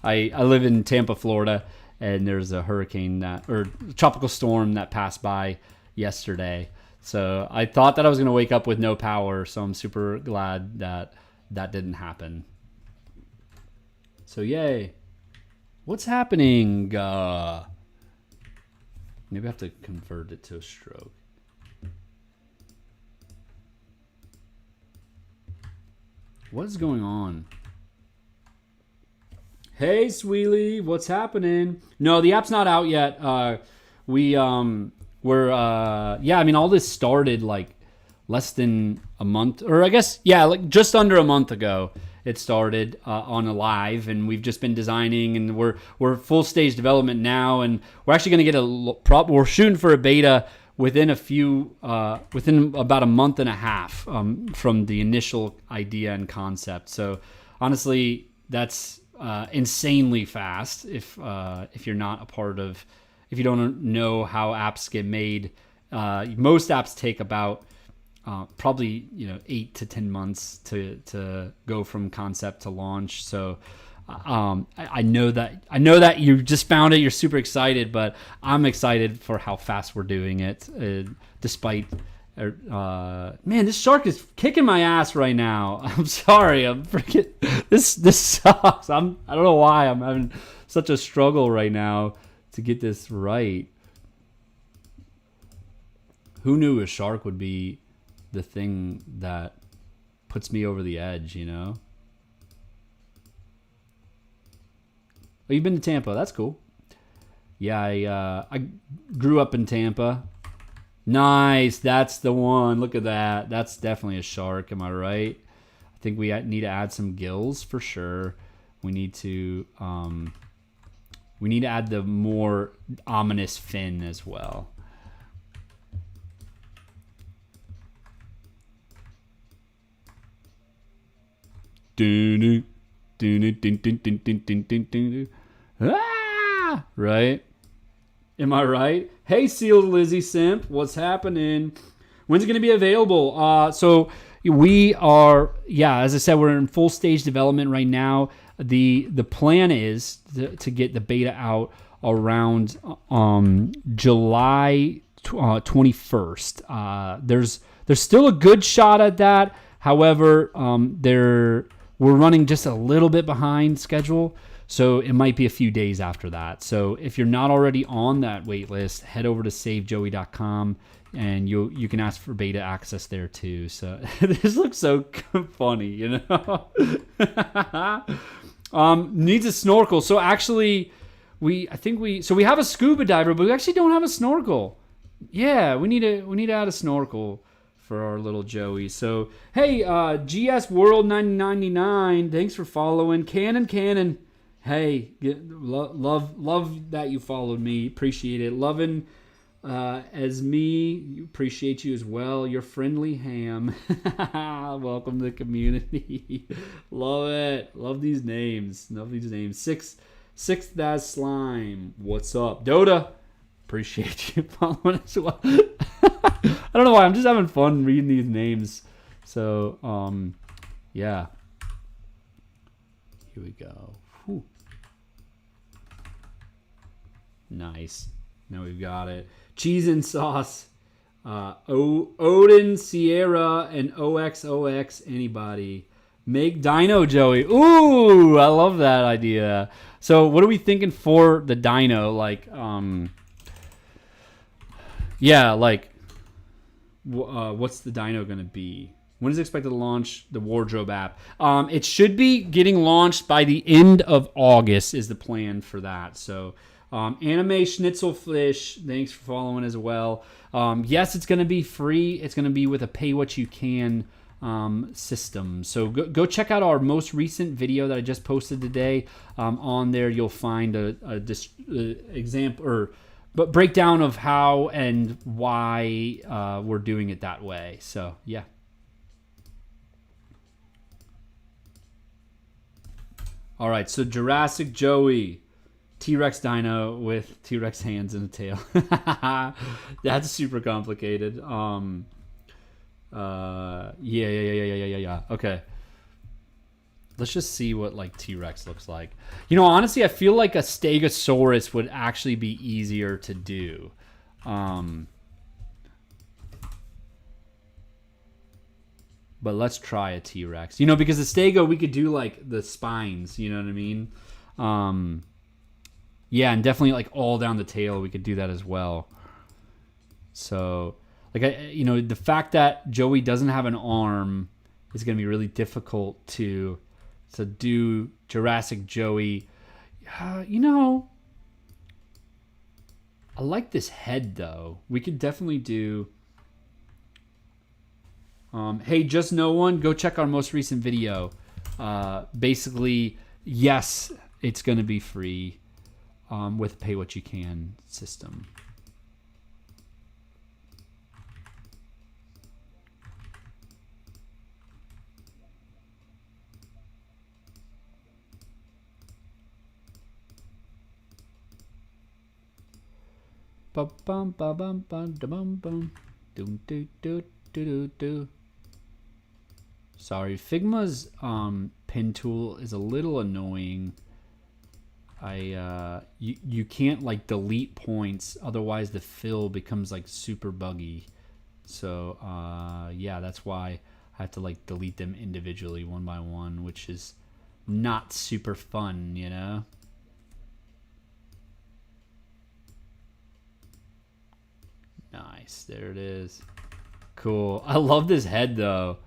Speaker 1: I live in Tampa, Florida, and there's a hurricane or tropical storm that passed by yesterday. So I thought that I was going to wake up with no power. So I'm super glad that that didn't happen. So yay. What's happening? Maybe I have to convert it to a stroke. What is going on? Hey, Sweely, what's happening? No, the app's not out yet. Yeah, I mean, all this started like less than a month, or I guess, yeah, like just under a month ago. It started on a live, and we've just been designing, and we're full stage development now, and we're actually going to get we're shooting for a beta within about a month and a half from the initial idea and concept. So honestly, that's insanely fast if you're not a part of, if you don't know how apps get made. Most apps take about probably 8 to 10 months to go from concept to launch. So I know that you just found it, you're super excited, but I'm excited for how fast we're doing it, despite man, this shark is kicking my ass right now. I'm sorry, I'm freaking this sucks. I don't know why I'm having such a struggle right now to get this right. Who knew a shark would be the thing that puts me over the edge, Oh, you've been to Tampa. That's cool. Yeah, I grew up in Tampa. Nice. That's the one. Look at that. That's definitely a shark. Am I right? I think we need to add some gills for sure. We need to add the more ominous fin as well. Ah! Right? Am I right? Hey, Sealed Lizzie Simp, what's happening? When's it going to be available? So we are, yeah, as I said, we're in full stage development right now. The plan is to get the beta out around July 21st. There's still a good shot at that. However, we're running just a little bit behind schedule, so it might be a few days after that. So if you're not already on that wait list, head over to savejoey.com and you can ask for beta access there too. So this looks so funny, you know. Needs a snorkel. So actually, we have a scuba diver, but we actually don't have a snorkel. Yeah, we need to add a snorkel for our little Joey. So hey, GS World 999, thanks for following. Cannon. Hey, love that you followed me. Appreciate it. Loving as me, appreciate you as well. You're friendly ham. Welcome to the community. Love it. Love these names. Sixth as slime. What's up, Dota? Appreciate you following as well. I don't know why. I'm just having fun reading these names. So yeah. Here we go. Whew. Nice. Now we've got it. Cheese and sauce. Odin, Sierra, and OXOX. Anybody? Make Dino Joey. Ooh, I love that idea. So what are we thinking for the Dino? Like, yeah, like, what's the Dino going to be? When is it expected to launch the wardrobe app? It should be getting launched by the end of August is the plan for that. So Anime Schnitzelfish, thanks for following as well. Yes, it's going to be free. It's going to be with a pay what you can system. So go check out our most recent video that I just posted today. On there, you'll find a example or breakdown of how and why we're doing it that way. So yeah. All right, so Jurassic Joey. T-Rex Dino with T-Rex hands and a tail. That's super complicated. Yeah. Okay. Let's just see what like T-Rex looks like. You know, honestly, I feel like a Stegosaurus would actually be easier to do. But let's try a T-Rex. You know, because the Stego, we could do like the spines. You know what I mean? Yeah, and definitely like all down the tail, we could do that as well. So, like, the fact that Joey doesn't have an arm is going to be really difficult to do Jurassic Joey. I like this head though. We could definitely do. Hey, just no one. Go check our most recent video. Basically, yes, it's going to be free. With pay what you can system. Ba bum ba bum bum da bum bum. Do do do do do. Sorry, Figma's pen tool is a little annoying. You can't like delete points, otherwise the fill becomes like super buggy. So yeah, that's why I have to like delete them individually one by one, which is not super fun, you know. Nice, there it is. Cool. I love this head though.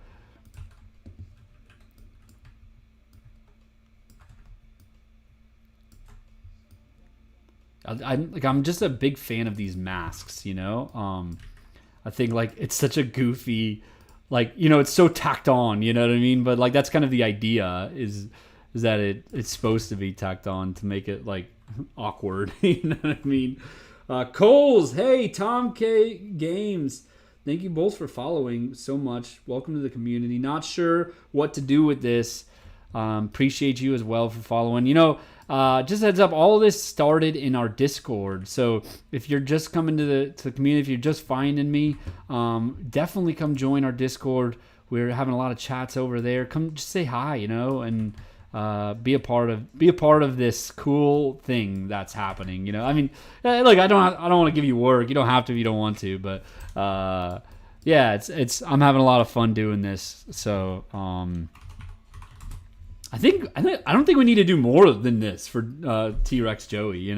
Speaker 1: I'm just a big fan of these masks, you know. I think like it's such a goofy, like, you know, it's so tacked on, you know what I mean? But like that's kind of the idea is that it's supposed to be tacked on to make it like awkward, you know what I mean? Coles, hey, Tom K Games, thank you both for following so much. Welcome to the community. Not sure what to do with this. Appreciate you as well for following. You know, Just heads up, all this started in our Discord. So if you're just coming to the community, if you're just finding me, definitely come join our Discord. We're having a lot of chats over there. Come just say hi, and be a part of this cool thing that's happening. I mean, look, I don't want to give you work. You don't have to if you don't want to, but yeah, it's I'm having a lot of fun doing this. So I don't think we need to do more than this for T-Rex Joey.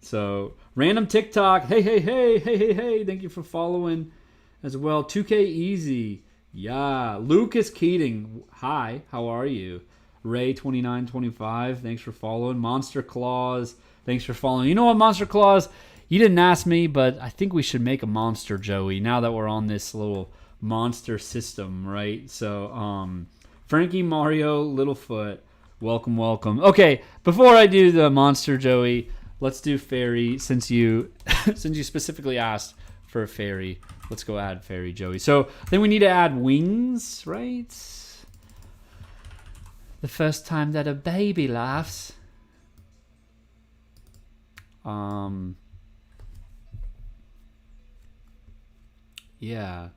Speaker 1: So random TikTok. Hey. Thank you for following as well. 2K Easy. Yeah. Lucas Keating. Hi. How are you? Ray2925. Thanks for following. Monster Claus. Thanks for following. You know what, Monster Claus? You didn't ask me, but I think we should make a monster Joey now that we're on this little monster system, right? So, Frankie Mario Littlefoot, welcome. Okay, before I do the monster Joey, let's do fairy. Since you specifically asked for a fairy, let's go add fairy Joey. So then we need to add wings, right? The first time that a baby laughs. Yeah.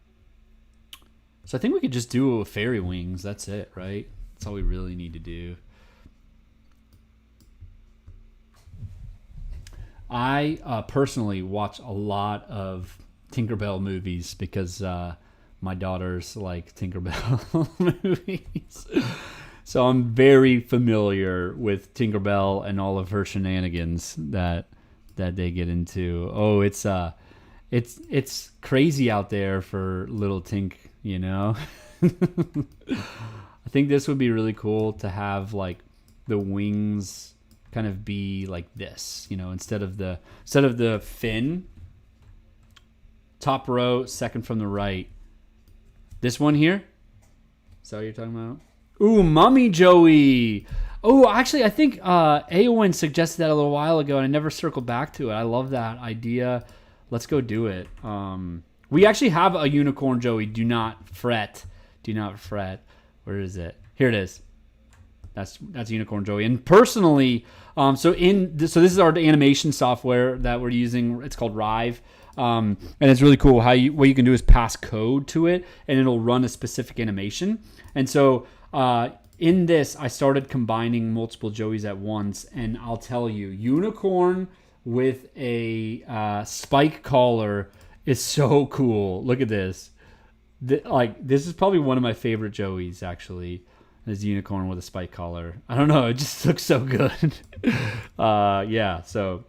Speaker 1: So I think we could just do fairy wings. That's it, right? That's all we really need to do. I personally watch a lot of Tinkerbell movies because my daughters like Tinkerbell movies. So I'm very familiar with Tinkerbell and all of her shenanigans that they get into. Oh, it's crazy out there for little Tink. I think this would be really cool to have like the wings kind of be like this, instead of the fin. Top row, second from the right. This one here. Is that what you're talking about? Ooh, Mummy Joey. Oh, actually, I think Aowen suggested that a little while ago, and I never circled back to it. I love that idea. Let's go do it. We actually have a unicorn Joey. Do not fret. Where is it? Here it is. That's unicorn Joey. And personally, so this is our animation software that we're using. It's called Rive. And it's really cool. What you can do is pass code to it, and it'll run a specific animation. And so in this, I started combining multiple Joeys at once, and I'll tell you, unicorn with a spike collar is so cool. Look at this. This is probably one of my favorite Joeys, actually. This unicorn with a spike collar. I don't know. It just looks so good. Yeah. So,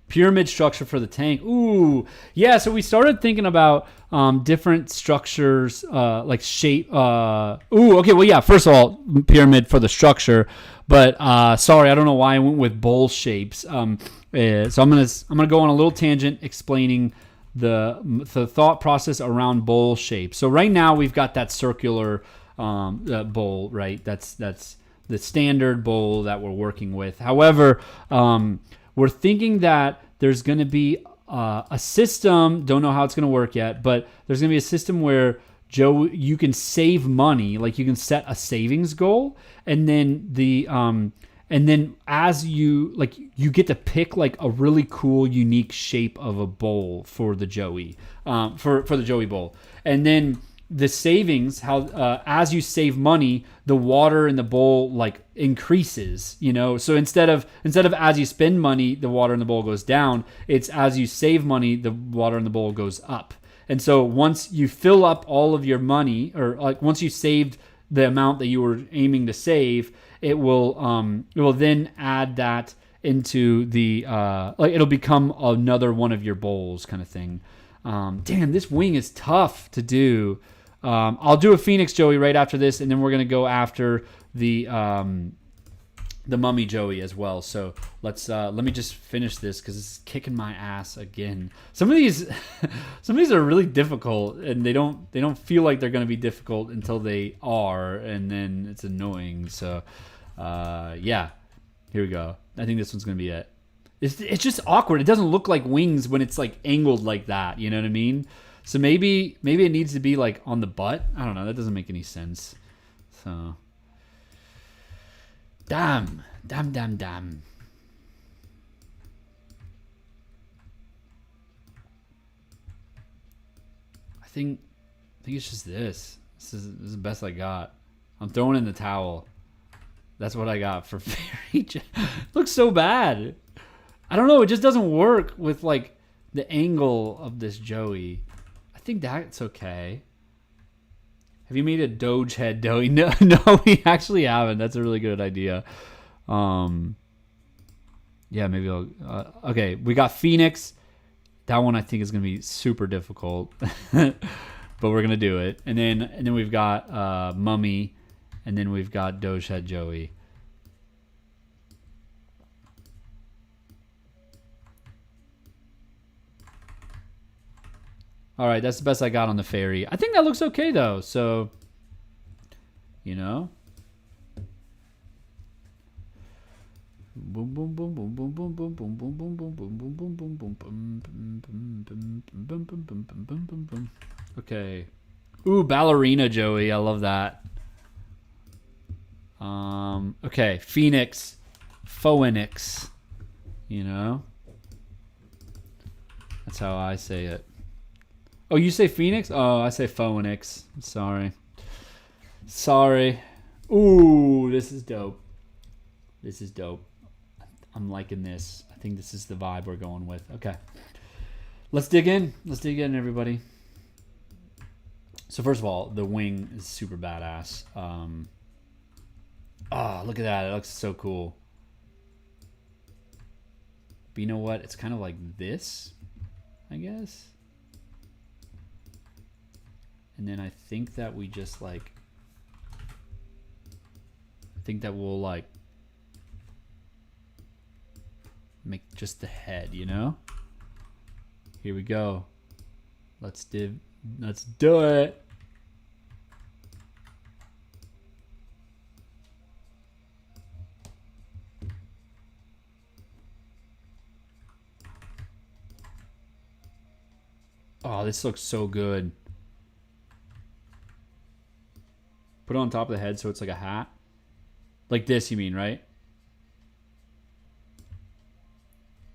Speaker 1: pyramid structure for the tank. Ooh, yeah. So we started thinking about different structures, like shape. Okay. Well, yeah. First of all, pyramid for the structure, but sorry, I don't know why I went with bowl shapes. So I'm gonna go on a little tangent explaining the thought process around bowl shape. So right now we've got that circular bowl, right? That's the standard bowl that we're working with. However, we're thinking that there's going to be a system. Don't know how it's going to work yet, but there's going to be a system where you can save money, like you can set a savings goal, and then as you get to pick like a really cool, unique shape of a bowl for the Joey, for the Joey bowl, and then the savings, as you save money, the water in the bowl like increases, So instead of as you spend money, the water in the bowl goes down. It's as you save money, the water in the bowl goes up. And so once you fill up all of your money, or like once you saved the amount that you were aiming to save, it will then add that into the it'll become another one of your bowls kind of thing. Damn, this wing is tough to do. I'll do a Phoenix Joey right after this, and then we're gonna go after the Mummy Joey as well. So let me just finish this because it's kicking my ass again. Some of these are really difficult, and they don't feel like they're gonna be difficult until they are, and then it's annoying. So yeah, here we go. I think this one's gonna be it. It's just awkward. It doesn't look like wings when it's like angled like that. You know what I mean? So maybe it needs to be like on the butt. I don't know. That doesn't make any sense. So Damn. Damn, damn, damn. I think it's just this. This is the best I got. I'm throwing in the towel. That's what I got for fairy. Looks so bad. I don't know. It just doesn't work with like the angle of this Joey. I think that's okay. Have you made a Doge head, Joey? No, we actually haven't. That's a really good idea. Yeah, maybe I'll. Okay, we got Phoenix. That one I think is gonna be super difficult, but we're gonna do it. And then we've got Mummy, and then we've got Dogehead Joey. All right, that's the best I got on the fairy. I think that looks okay though. So, you know. Boom boom boom boom boom boom boom boom boom boom boom boom boom boom boom boom boom boom. Okay. Ooh, ballerina Joey. I love that. Okay, Phoenix, Phoenix. You know. That's how I say it. Oh, you say Phoenix? Oh, I say Phoenix. Sorry. Ooh, this is dope. This is dope. I'm liking this. I think this is the vibe we're going with. Okay. Let's dig in. Everybody. So first of all, the wing is super badass. Look at that. It looks so cool. But you know what? It's kind of like this, I guess. And then I think that we just like, we'll like make just the head, you know? Here we go. Let's do it. Oh, this looks so good. Put it on top of the head so it's like a hat. Like this, you mean, right?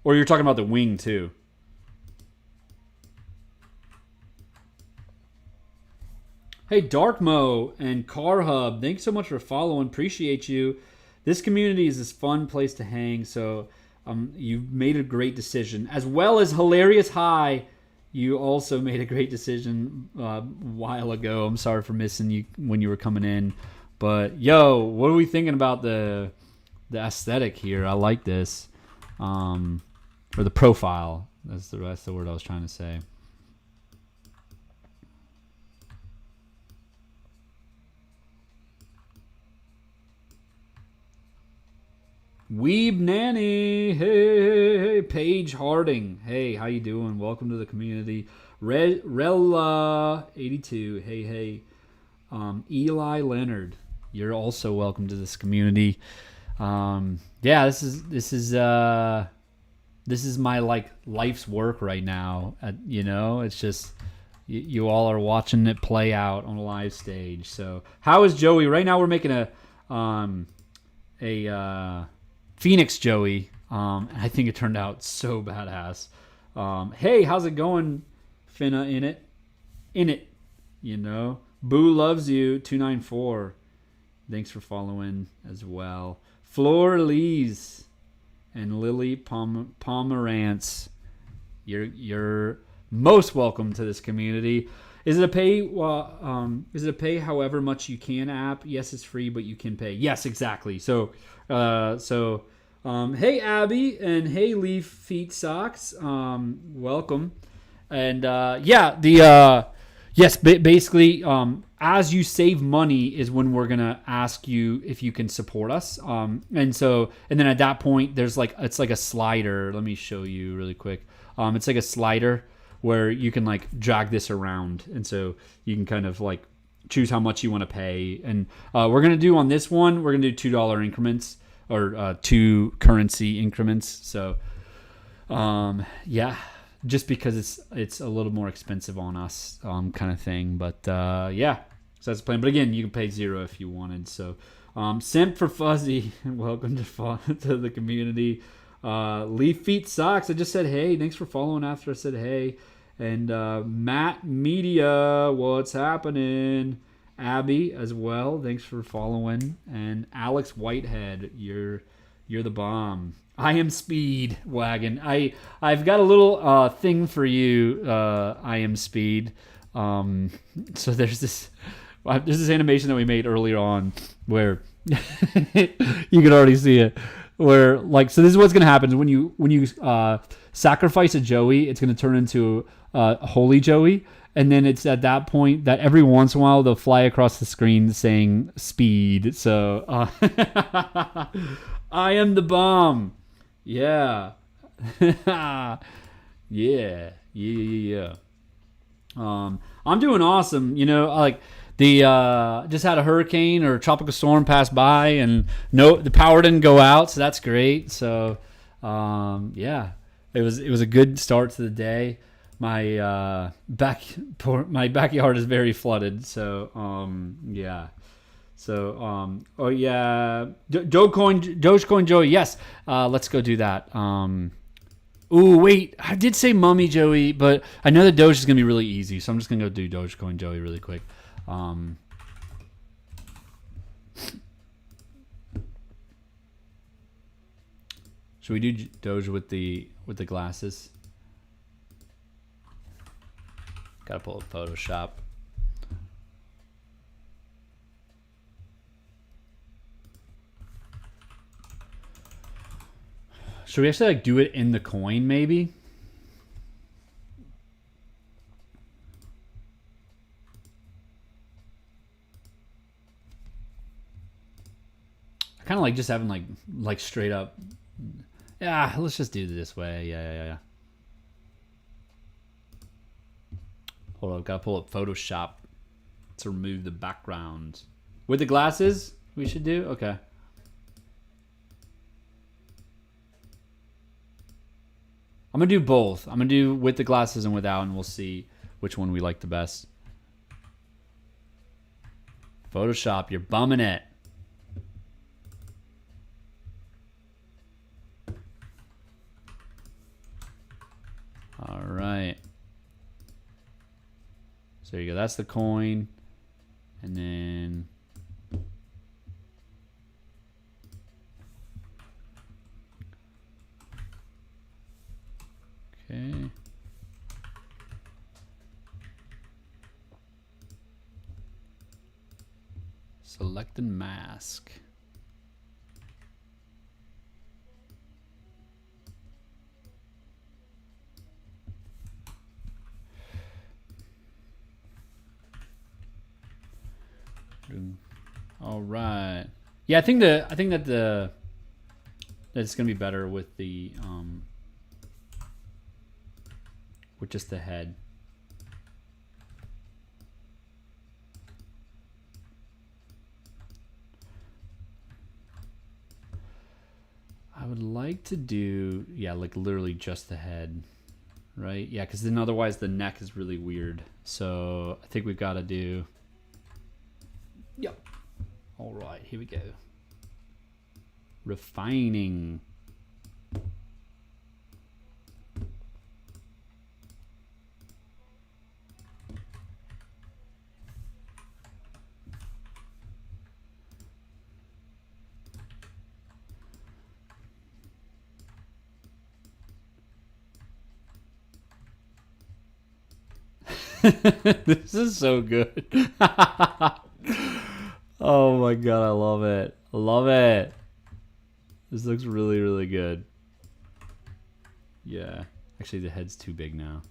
Speaker 1: Or you're talking about the wing, too. Hey, Darkmo and Car Hub, thanks so much for following. Appreciate you. This community is this fun place to hang, so you've made a great decision. As well as Hilarious High, you also made a great decision a while ago. I'm sorry for missing you when you were coming in. But, yo, what are we thinking about the aesthetic here? I like this. Or the profile. That's the word I was trying to say. Weeb Nanny, hey, Paige Harding, hey, how you doing? Welcome to the community. Rella 82, hey. Eli Leonard, you're also welcome to this community. Yeah, this is my like life's work right now. You know, it's just you all are watching it play out on a live stage. So how is Joey right now? We're making a Phoenix Joey. I think it turned out so badass. Hey, how's it going, Finna in it? You know, Boo loves you 294. Thanks for following as well. Flor Lees and Lily Pomerantz. You're most welcome to this community. Is it a pay? Is it a pay however much you can app? Yes, it's free, but you can pay. Yes, exactly. So, hey Abby and hey Leaf Feet Socks. Welcome. And basically, as you save money is when we're gonna ask you if you can support us. And then at that point, it's like a slider. Let me show you really quick. It's like a slider where you can like drag this around, and so you can kind of like choose how much you want to pay. And we're gonna do on this one, we're gonna do $2 increments or 2 currency increments. So just because it's a little more expensive on us, kind of thing. But so that's the plan. But again, you can pay 0 if you wanted. So Simp for Fuzzy, welcome to the community. Leaf Feet Socks, I just said hey. Thanks for following after I said hey. And Matt Media, what's happening? Abby as well, thanks for following. And Alex Whitehead, you're the bomb. I am Speed Wagon. I've got a little thing for you. I am Speed. So there's this animation that we made earlier on where you can already see it. Where like, so this is what's gonna happen when you sacrifice a Joey, it's gonna turn into a holy Joey, and then it's at that point that every once in a while they'll fly across the screen saying Speed. So I am the bomb. Yeah. yeah. I'm doing awesome. You know, like the just had a hurricane or a tropical storm pass by, and no, the power didn't go out, so that's great. So yeah, it was a good start to the day. My backyard is very flooded, so yeah. So oh yeah, Dogecoin Joey, yes. Let's go do that. Ooh, wait, I did say Mummy Joey, but I know that Doge is gonna be really easy, so I'm just gonna go do Dogecoin Joey really quick. Should we do Doge with the glasses? Gotta pull up Photoshop. Should we actually like do it in the coin maybe? I kind of like just having like straight up. Yeah, let's just do it this way. Yeah. Hold on, gotta pull up Photoshop to remove the background. With the glasses, we should do? Okay. I'm gonna do both. I'm gonna do with the glasses and without, and we'll see which one we like the best. Photoshop, you're bumming it. All right. So there you go. That's the coin. And then okay. Select and mask. All right. Yeah, I think that it's gonna be better with the with just the head. I would like to do, yeah, like literally just the head, right? Yeah, because then otherwise the neck is really weird. So I think we've got to do. Yep. All right, here we go. Refining. This is so good. Oh my god, I love it. I love it. This looks really, really good. Yeah. Actually, the head's too big now.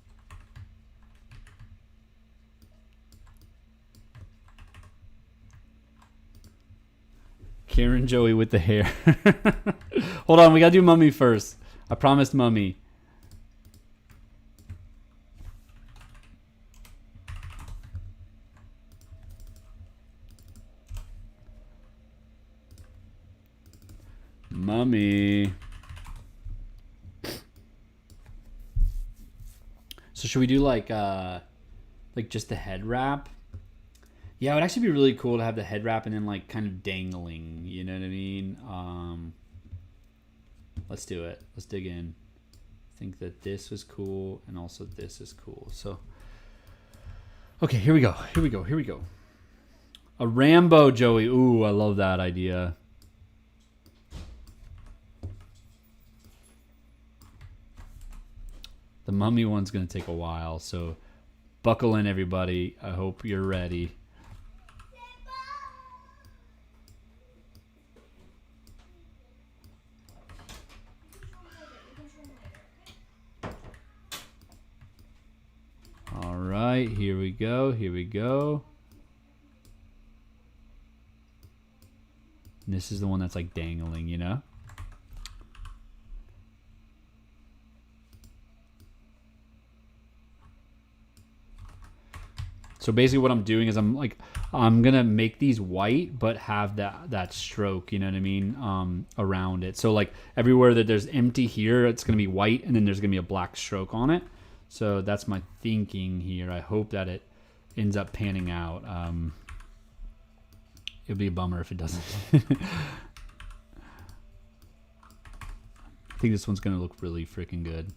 Speaker 1: Karen Joey with the hair. Hold on, we gotta do Mummy first. I promised Mummy. Mummy. So should we do like just the head wrap? Yeah, it would actually be really cool to have the head wrap and then like kind of dangling. You know what I mean? Let's do it. Let's dig in. I think that this was cool and also this is cool. So, okay, here we go. Here we go. Here we go. A Rambo Joey. Ooh, I love that idea. The mummy one's going to take a while, so buckle in, everybody. I hope you're ready. All right, here we go. Here we go. And this is the one that's like dangling, you know? So basically what I'm doing is I'm gonna make these white but have that stroke, you know what I mean, around it. So like everywhere that there's empty here, it's gonna be white and then there's gonna be a black stroke on it. So that's my thinking here. I hope that it ends up panning out. It'll be a bummer if it doesn't. I think this one's gonna look really freaking good.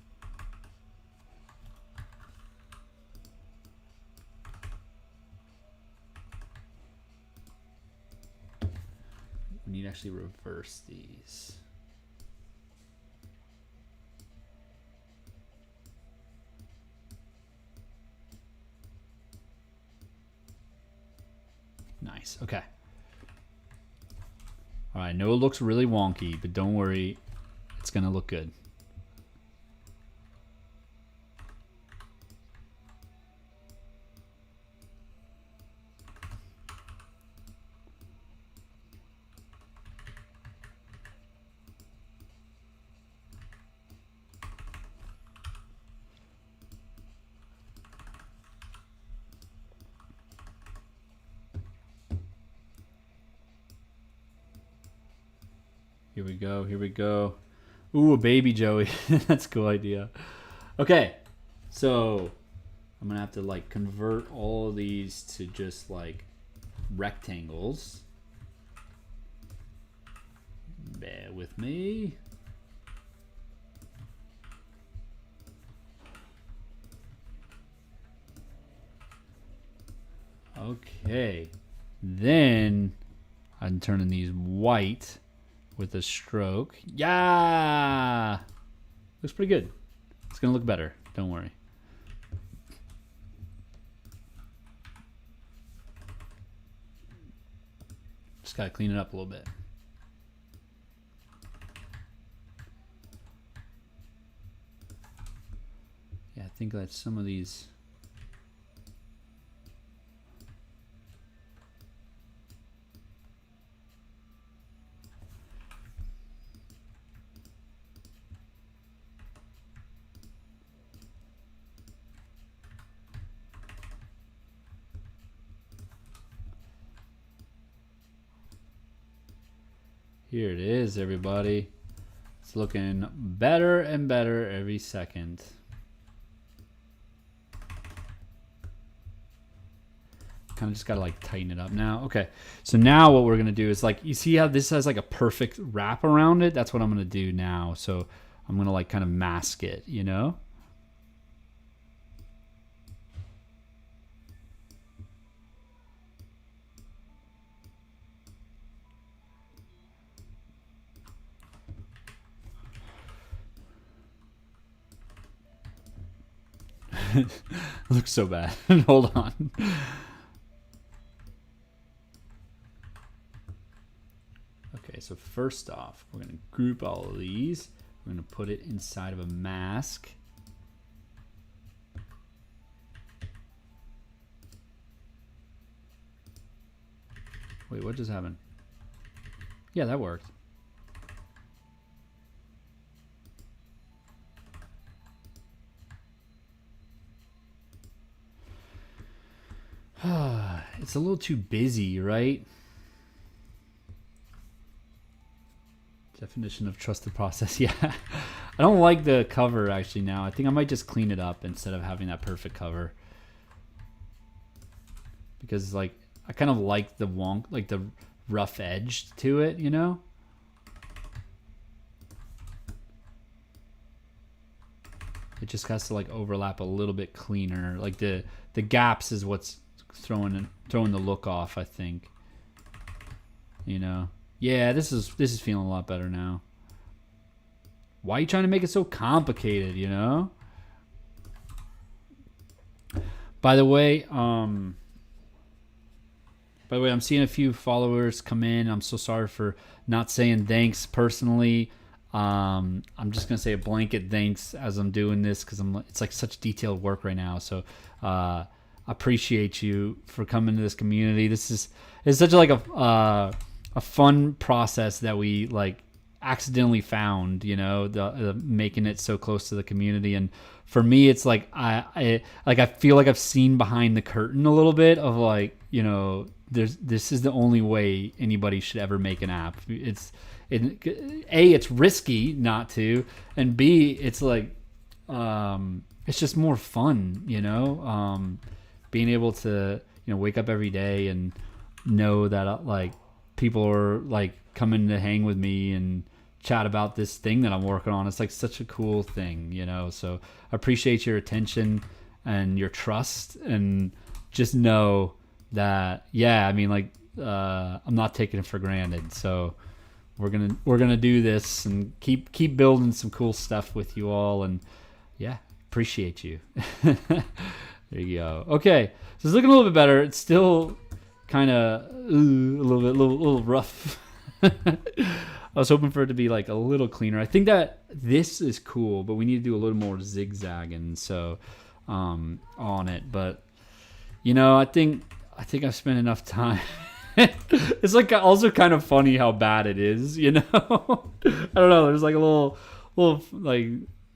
Speaker 1: We need to actually reverse these. Nice. Okay. All right. I know it looks really wonky, but don't worry. It's going to look good. Here we go. Here we go. Ooh, a baby Joey. That's a cool idea. Okay. So I'm going to have to like convert all of these to just like rectangles. Bear with me. Okay. Then I'm turning these white with a stroke. Yeah! Looks pretty good. It's going to look better. Don't worry. Just got to clean it up a little bit. Yeah, I think that some of these... Here it is, everybody. It's looking better and better every second. Kind of just gotta like tighten it up now. Okay, so now what we're gonna do is like, you see how this has like a perfect wrap around it? That's what I'm gonna do now. So I'm gonna like kind of mask it, you know? It looks so bad. Hold on. Okay, so first off, we're going to group all of these. We're going to put it inside of a mask. Wait, what just happened? Yeah, that worked. It's a little too busy, right? Definition of trusted process. Yeah. I don't like the cover actually now. I think I might just clean it up instead of having that perfect cover. Because like, I kind of like the wonk, like the rough edge to it, you know? It just has to like overlap a little bit cleaner. Like the gaps is what's throwing the look off, I think. You know? Yeah, this is feeling a lot better now. Why are you trying to make it so complicated, you know? By the way, I'm seeing a few followers come in. I'm so sorry for not saying thanks personally. I'm just gonna say a blanket thanks as I'm doing this because it's like such detailed work right now. So appreciate you for coming to this community. It's such like a fun process that we like accidentally found, you know, the making it so close to the community. And for me, it's like I feel like I've seen behind the curtain a little bit of like, you know, this is the only way anybody should ever make an app. It's risky not to, and B, it's like it's just more fun, you know, being able to, you know, wake up every day and know that like people are like coming to hang with me and chat about this thing that I'm working on. It's like such a cool thing, you know. So I appreciate your attention and your trust, and just know that, yeah, I mean, like I'm not taking it for granted. So we're gonna do this and keep building some cool stuff with you all, and yeah, appreciate you. There you go. Okay, so it's looking a little bit better. It's still kind of a little rough. I was hoping for it to be like a little cleaner. I think that this is cool, but we need to do a little more zigzagging so on it. But you know, I think I've spent enough time. It's like also kind of funny how bad it is, you know. I don't know. There's like a little like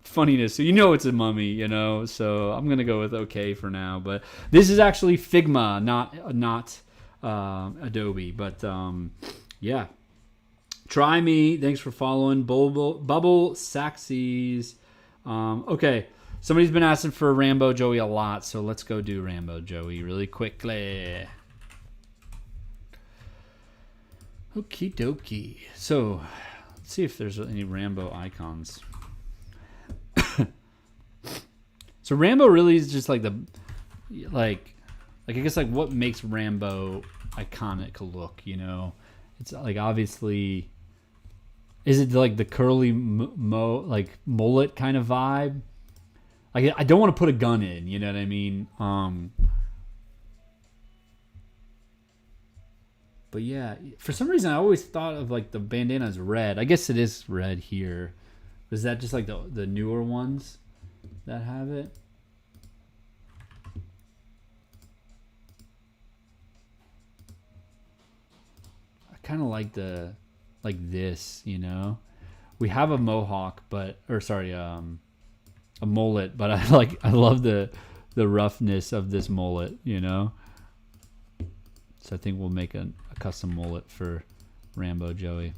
Speaker 1: funniness. So you know it's a mummy, you know. So I'm gonna go with okay for now. But this is actually Figma, not Adobe. But yeah. Try me. Thanks for following. Bubble Saxies. Okay. Somebody's been asking for Rambo Joey a lot, so let's go do Rambo Joey really quickly. Okie dokie. So, let's see if there's any Rambo icons. So Rambo really is just like like I guess like what makes Rambo iconic look, you know? It's like obviously, is it like the curly like mullet kind of vibe? Like I don't want to put a gun in, you know what I mean? But yeah, for some reason I always thought of like the bandana as red. I guess it is red here. Is that just like the newer ones that have it? I kind of like this, you know. We have a mohawk, a mullet, but I love the roughness of this mullet, you know. So I think we'll make a custom mullet for Rambo Joey.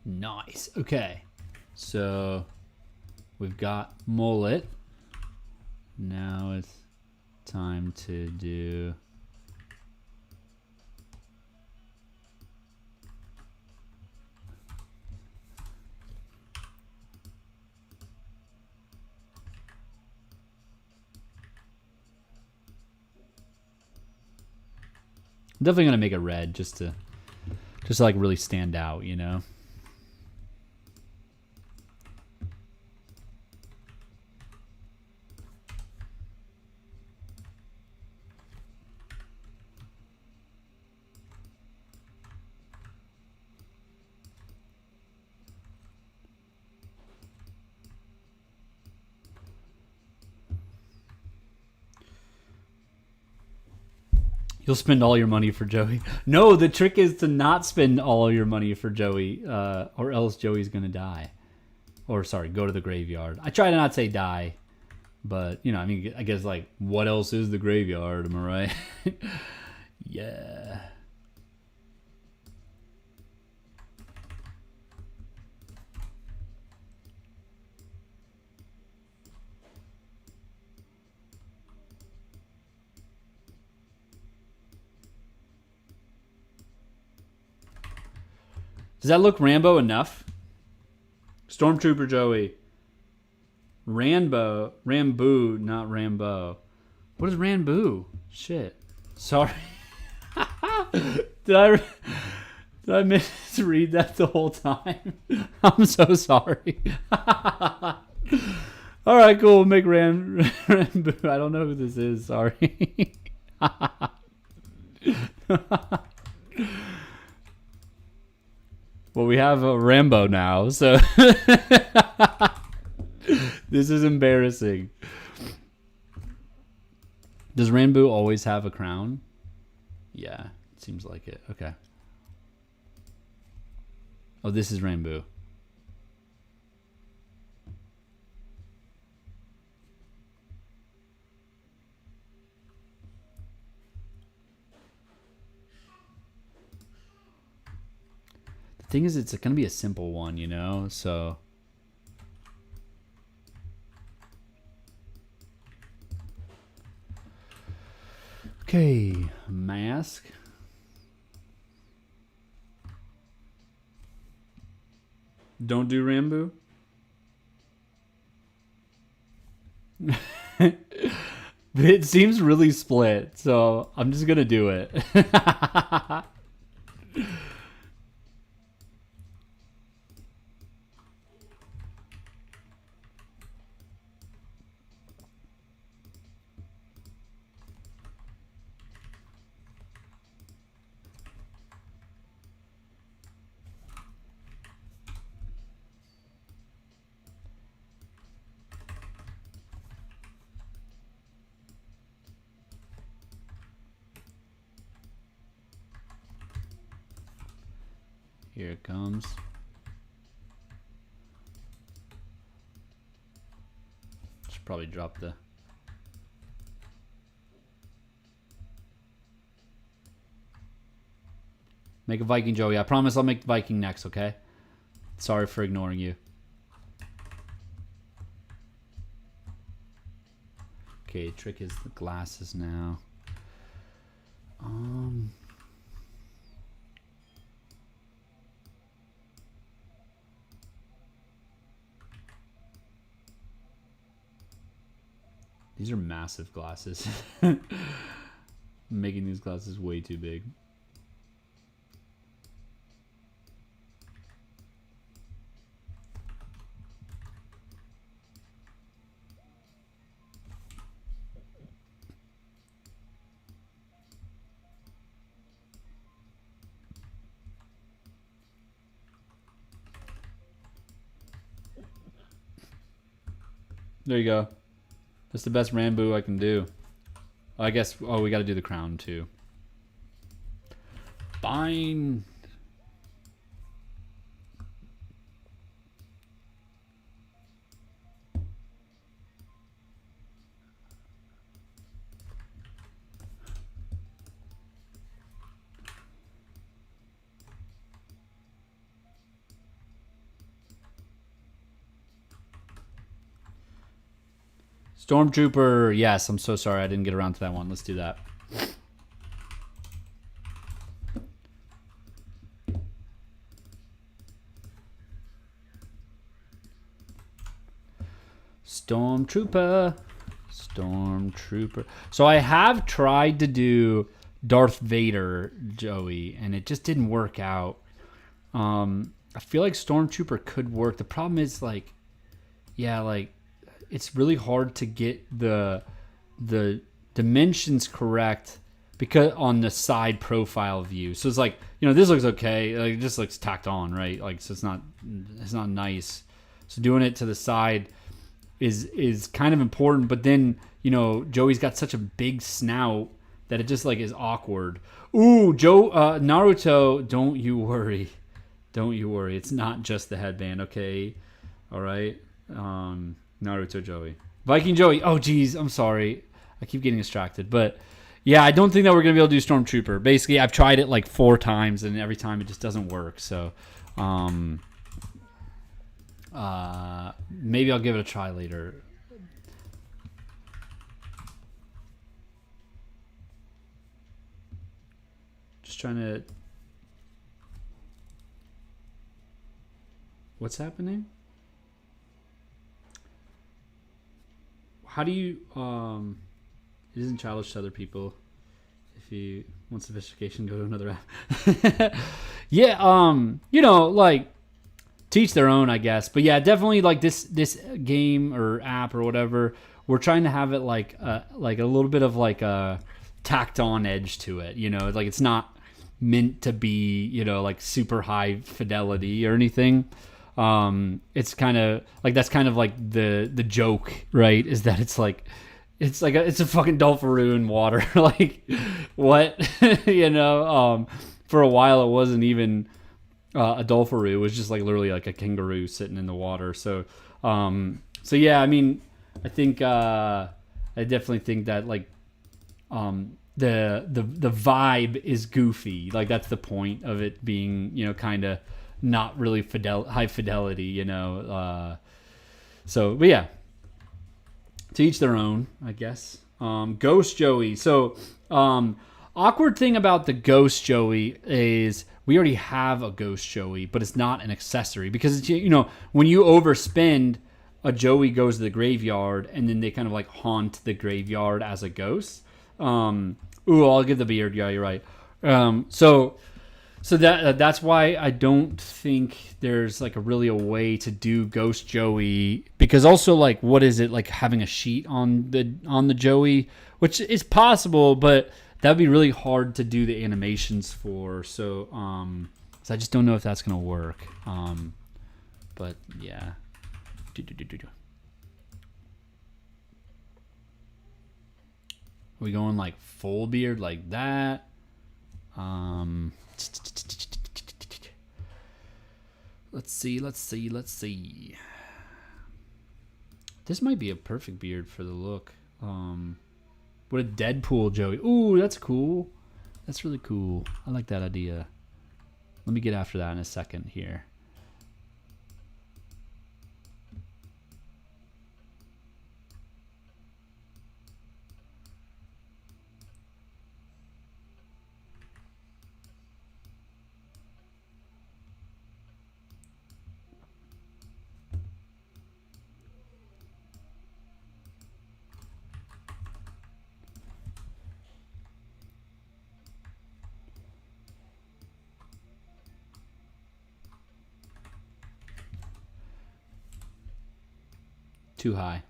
Speaker 1: Nice. Okay. So we've got mullet. Now it's time to do I'm definitely gonna make it red just to like really stand out, you know. You'll spend all your money for Joey. No, the trick is to not spend all your money for Joey, or else Joey's gonna die. or sorry, go to the graveyard. I try to not say die, but you know, I mean, I guess like, what else is the graveyard? Am I right? Yeah. Does that look Rambo enough? Stormtrooper Joey. Rambo, not Rambo. What is Rambo? Shit. Sorry. Did I misread that the whole time? I'm so sorry. All right, cool. We'll make Rambo. I don't know who this is. Sorry. Well, we have a Rambo now, so this is embarrassing. Does Rambo always have a crown? Yeah, it seems like it. Okay. Oh, this is Rambo. The thing is, it's going to be a simple one, you know? So... Okay, mask. Don't do Rambo. It seems really split, so I'm just gonna do it. Here it comes. Should probably drop the... Make a Viking, Joey. I promise I'll make the Viking next, okay? Sorry for ignoring you. Okay, trick is the glasses now. These are massive glasses. I'm making these glasses way too big. There you go. That's the best Rambo I can do. I guess, oh, we got to do the crown too. Fine. Stormtrooper, yes, I'm so sorry I didn't get around to that one. Let's do that. Stormtrooper. Stormtrooper. So I have tried to do Darth Vader, Joey, and it just didn't work out. I feel like Stormtrooper could work. The problem is, like, yeah, like, it's really hard to get the dimensions correct because on the side profile view. So it's like, you know, this looks okay. Like, it just looks tacked on, right? Like, so it's not nice. So doing it to the side is kind of important. But then, you know, Joey's got such a big snout that it just like is awkward. Ooh, Naruto, don't you worry. Don't you worry. It's not just the headband, okay? All right. Naruto Joey. Viking Joey. Oh, geez. I'm sorry. I keep getting distracted. But yeah, I don't think that we're going to be able to do Stormtrooper. Basically, I've tried it like 4 times, and every time it just doesn't work. So maybe I'll give it a try later. Just trying to... What's happening? How do you... it isn't childish to other people. If you want sophistication, go to another app. Yeah, you know, like, teach their own, I guess. But yeah, definitely like this game or app or whatever, we're trying to have it like a little bit of like a tacked on edge to it. You know, like it's not meant to be, you know, like super high fidelity or anything. It's kind of like, that's kind of like the joke, right? Is that it's a fucking Dolpharoo in water. Like, what? You know, for a while it wasn't even a Dolpharoo. It was just like literally like a kangaroo sitting in the water. So yeah, I mean, I think I definitely think that like the vibe is goofy. Like that's the point of it being, you know, kind of not really high fidelity, you know. So, but yeah, to each their own, I guess. Ghost Joey. So, awkward thing about the Ghost Joey is we already have a Ghost Joey, but it's not an accessory because it's, you know, when you overspend, a Joey goes to the graveyard and then they kind of like haunt the graveyard as a ghost. I'll give the beard. Yeah, you're right. So that's why I don't think there's like a way to do Ghost Joey, because also like what is it like having a sheet on the Joey, which is possible, but that'd be really hard to do the animations for. So I just don't know if that's gonna work. But yeah. Are we going like full beard like that? Let's see. This might be a perfect beard for the look. What a Deadpool Joey. Ooh, that's cool. That's really cool. I like that idea. Let me get after that in a second here. Too high.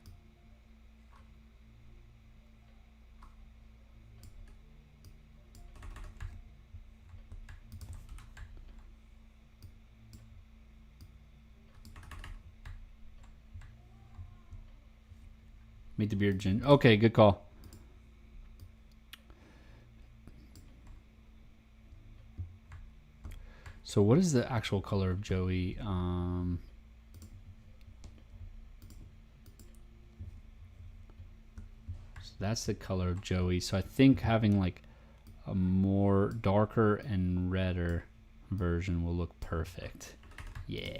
Speaker 1: Make the beard gin. Okay, good call. So what is the actual color of Joey? So that's the color of Joey. So I think having like a more darker and redder version will look perfect. Yeah.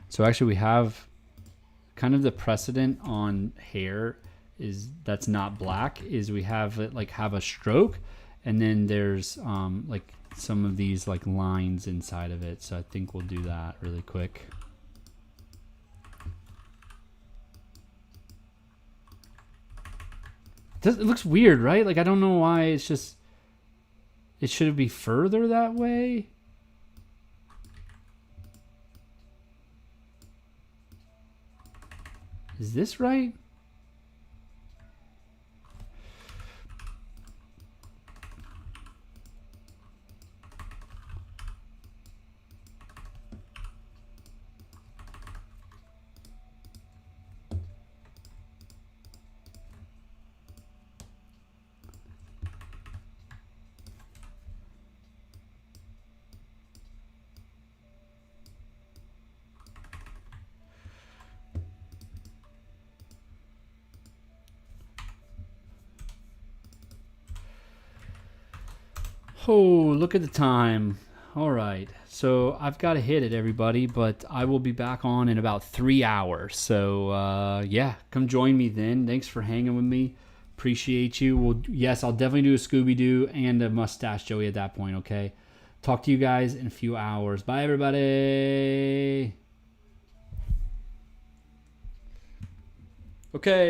Speaker 1: So actually we have kind of the precedent on hair is that's not black is we have it like have a stroke, and then there's like some of these like lines inside of it. So I think we'll do that really quick. It looks weird, right? Like I don't know why it's just, it should be further that way. Is this right? Oh, look at the time. All right. So I've got to hit it, everybody, but I will be back on in about 3 hours. So, yeah, come join me then. Thanks for hanging with me. Appreciate you. Well, yes, I'll definitely do a Scooby-Doo and a Mustache Joey at that point, okay? Talk to you guys in a few hours. Bye, everybody. Okay.